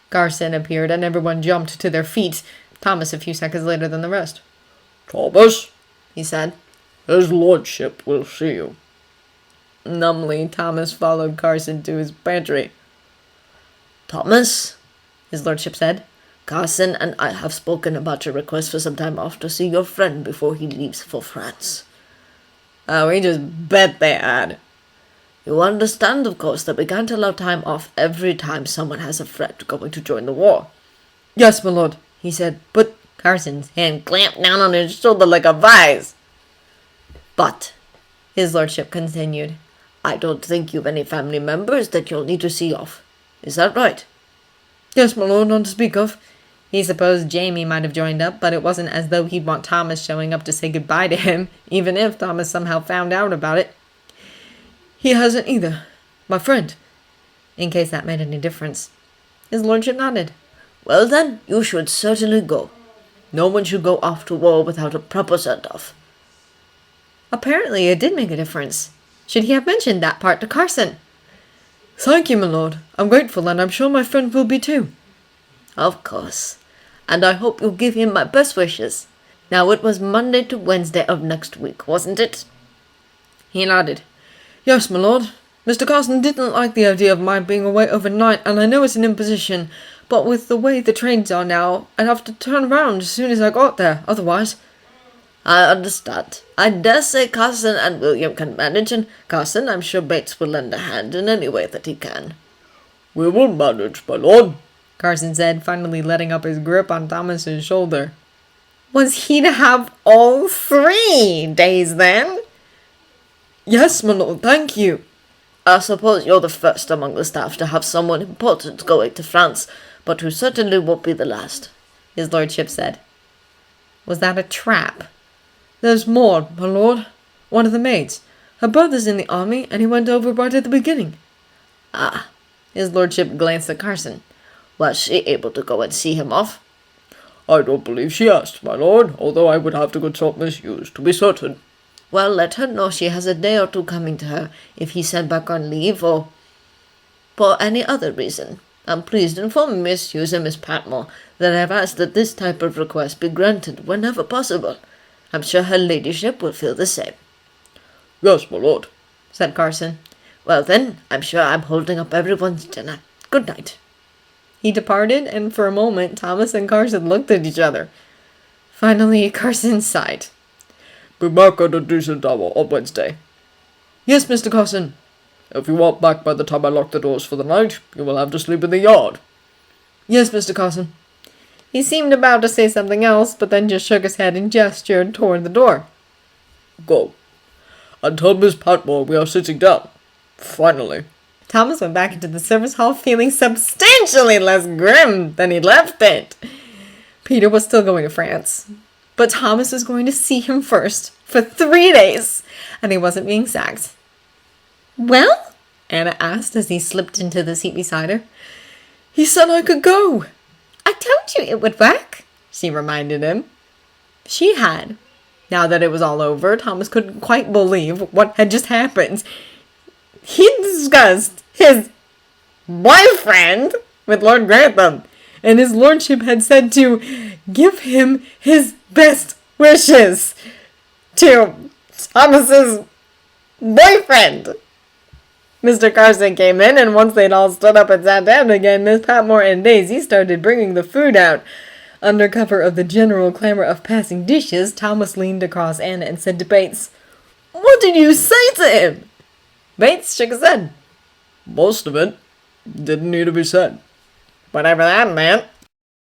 Carson appeared, and everyone jumped to their feet. Thomas a few seconds later than the rest. "Thomas," he said. "his lordship will see you." Numbly, Thomas followed Carson to his pantry. "Thomas," his lordship said, "Carson and I have spoken about your request for some time off to see your friend before he leaves for France." Oh, he just bet they had. "You understand, of course, that we can't allow time off every time someone has a friend going to join the war." "Yes, my lord," he said, but Carson's hand clamped down on his shoulder like a vise. "But," his lordship continued, "I don't think you've any family members that you'll need to see off. Is that right?" "Yes, my lord, none to speak of." He supposed Jamie might have joined up, but it wasn't as though he'd want Thomas showing up to say goodbye to him, even if Thomas somehow found out about it. "He hasn't either. My friend." In case that made any difference. His lordship nodded. "Well then, you should certainly go. No one should go off to war without a proper send-off." Apparently it did make a difference. Should he have mentioned that part to Carson? "Thank you, my lord. I'm grateful, and I'm sure my friend will be too." "Of course. And I hope you'll give him my best wishes. Now it was Monday to Wednesday of next week, wasn't it?" He nodded. "Yes, my lord. Mr. Carson didn't like the idea of my being away overnight, and I know it's an imposition, but with the way the trains are now, I'd have to turn round as soon as I got there, otherwise." "I understand. I dare say Carson and William can manage, and Carson, I'm sure Bates will lend a hand in any way that he can." "We will manage, my lord," Carson said, finally letting up his grip on Thomas's shoulder. Was he to have all 3 days then? "Yes, my lord, thank you." "I suppose you're the first among the staff to have someone important going to France, but who certainly won't be the last," his lordship said. Was that a trap? "There's more, my lord. One of the maids. Her brother's in the army, and he went over right at the beginning." "Ah." His lordship glanced at Carson. "Was she able to go and see him off?" "I don't believe she asked, my lord, although I would have to consult Miss Hughes to be certain." "Well, let her know she has a day or two coming to her if he's sent back on leave or for any other reason. And please inform Miss Hughes and Miss Patmore that I've asked that this type of request be granted whenever possible. I'm sure her ladyship will feel the same." "Yes, my lord," said Carson. "Well then, I'm sure I'm holding up everyone's dinner. Good night." He departed, and for a moment Thomas and Carson looked at each other. Finally, Carson sighed. "Be back at a decent hour on Wednesday." "Yes, Mr. Carson." "If you want back by the time I lock the doors for the night, you will have to sleep in the yard." "Yes, Mr. Carson." He seemed about to say something else, but then just shook his head and gestured toward the door. "Go. And tell Miss Patmore we are sitting down. Finally." Thomas went back into the service hall feeling substantially less grim than he left it. Peter was still going to France, but Thomas was going to see him first for 3 days, and he wasn't being sacked. "Well?" Anna asked as he slipped into the seat beside her. "He said I could go." "I told you it would work," she reminded him. She had. Now that it was all over, Thomas couldn't quite believe what had just happened. He discussed his boyfriend with Lord Grantham, and his lordship had said to give him his best wishes to Thomas's boyfriend. Mr. Carson came in, and once they'd all stood up and sat down again, Miss Patmore and Daisy started bringing the food out. Under cover of the general clamor of passing dishes, Thomas leaned across Anna and said to Bates, "What did you say to him?" Bates shook his head. "Most of it didn't need to be said." "Whatever that meant,"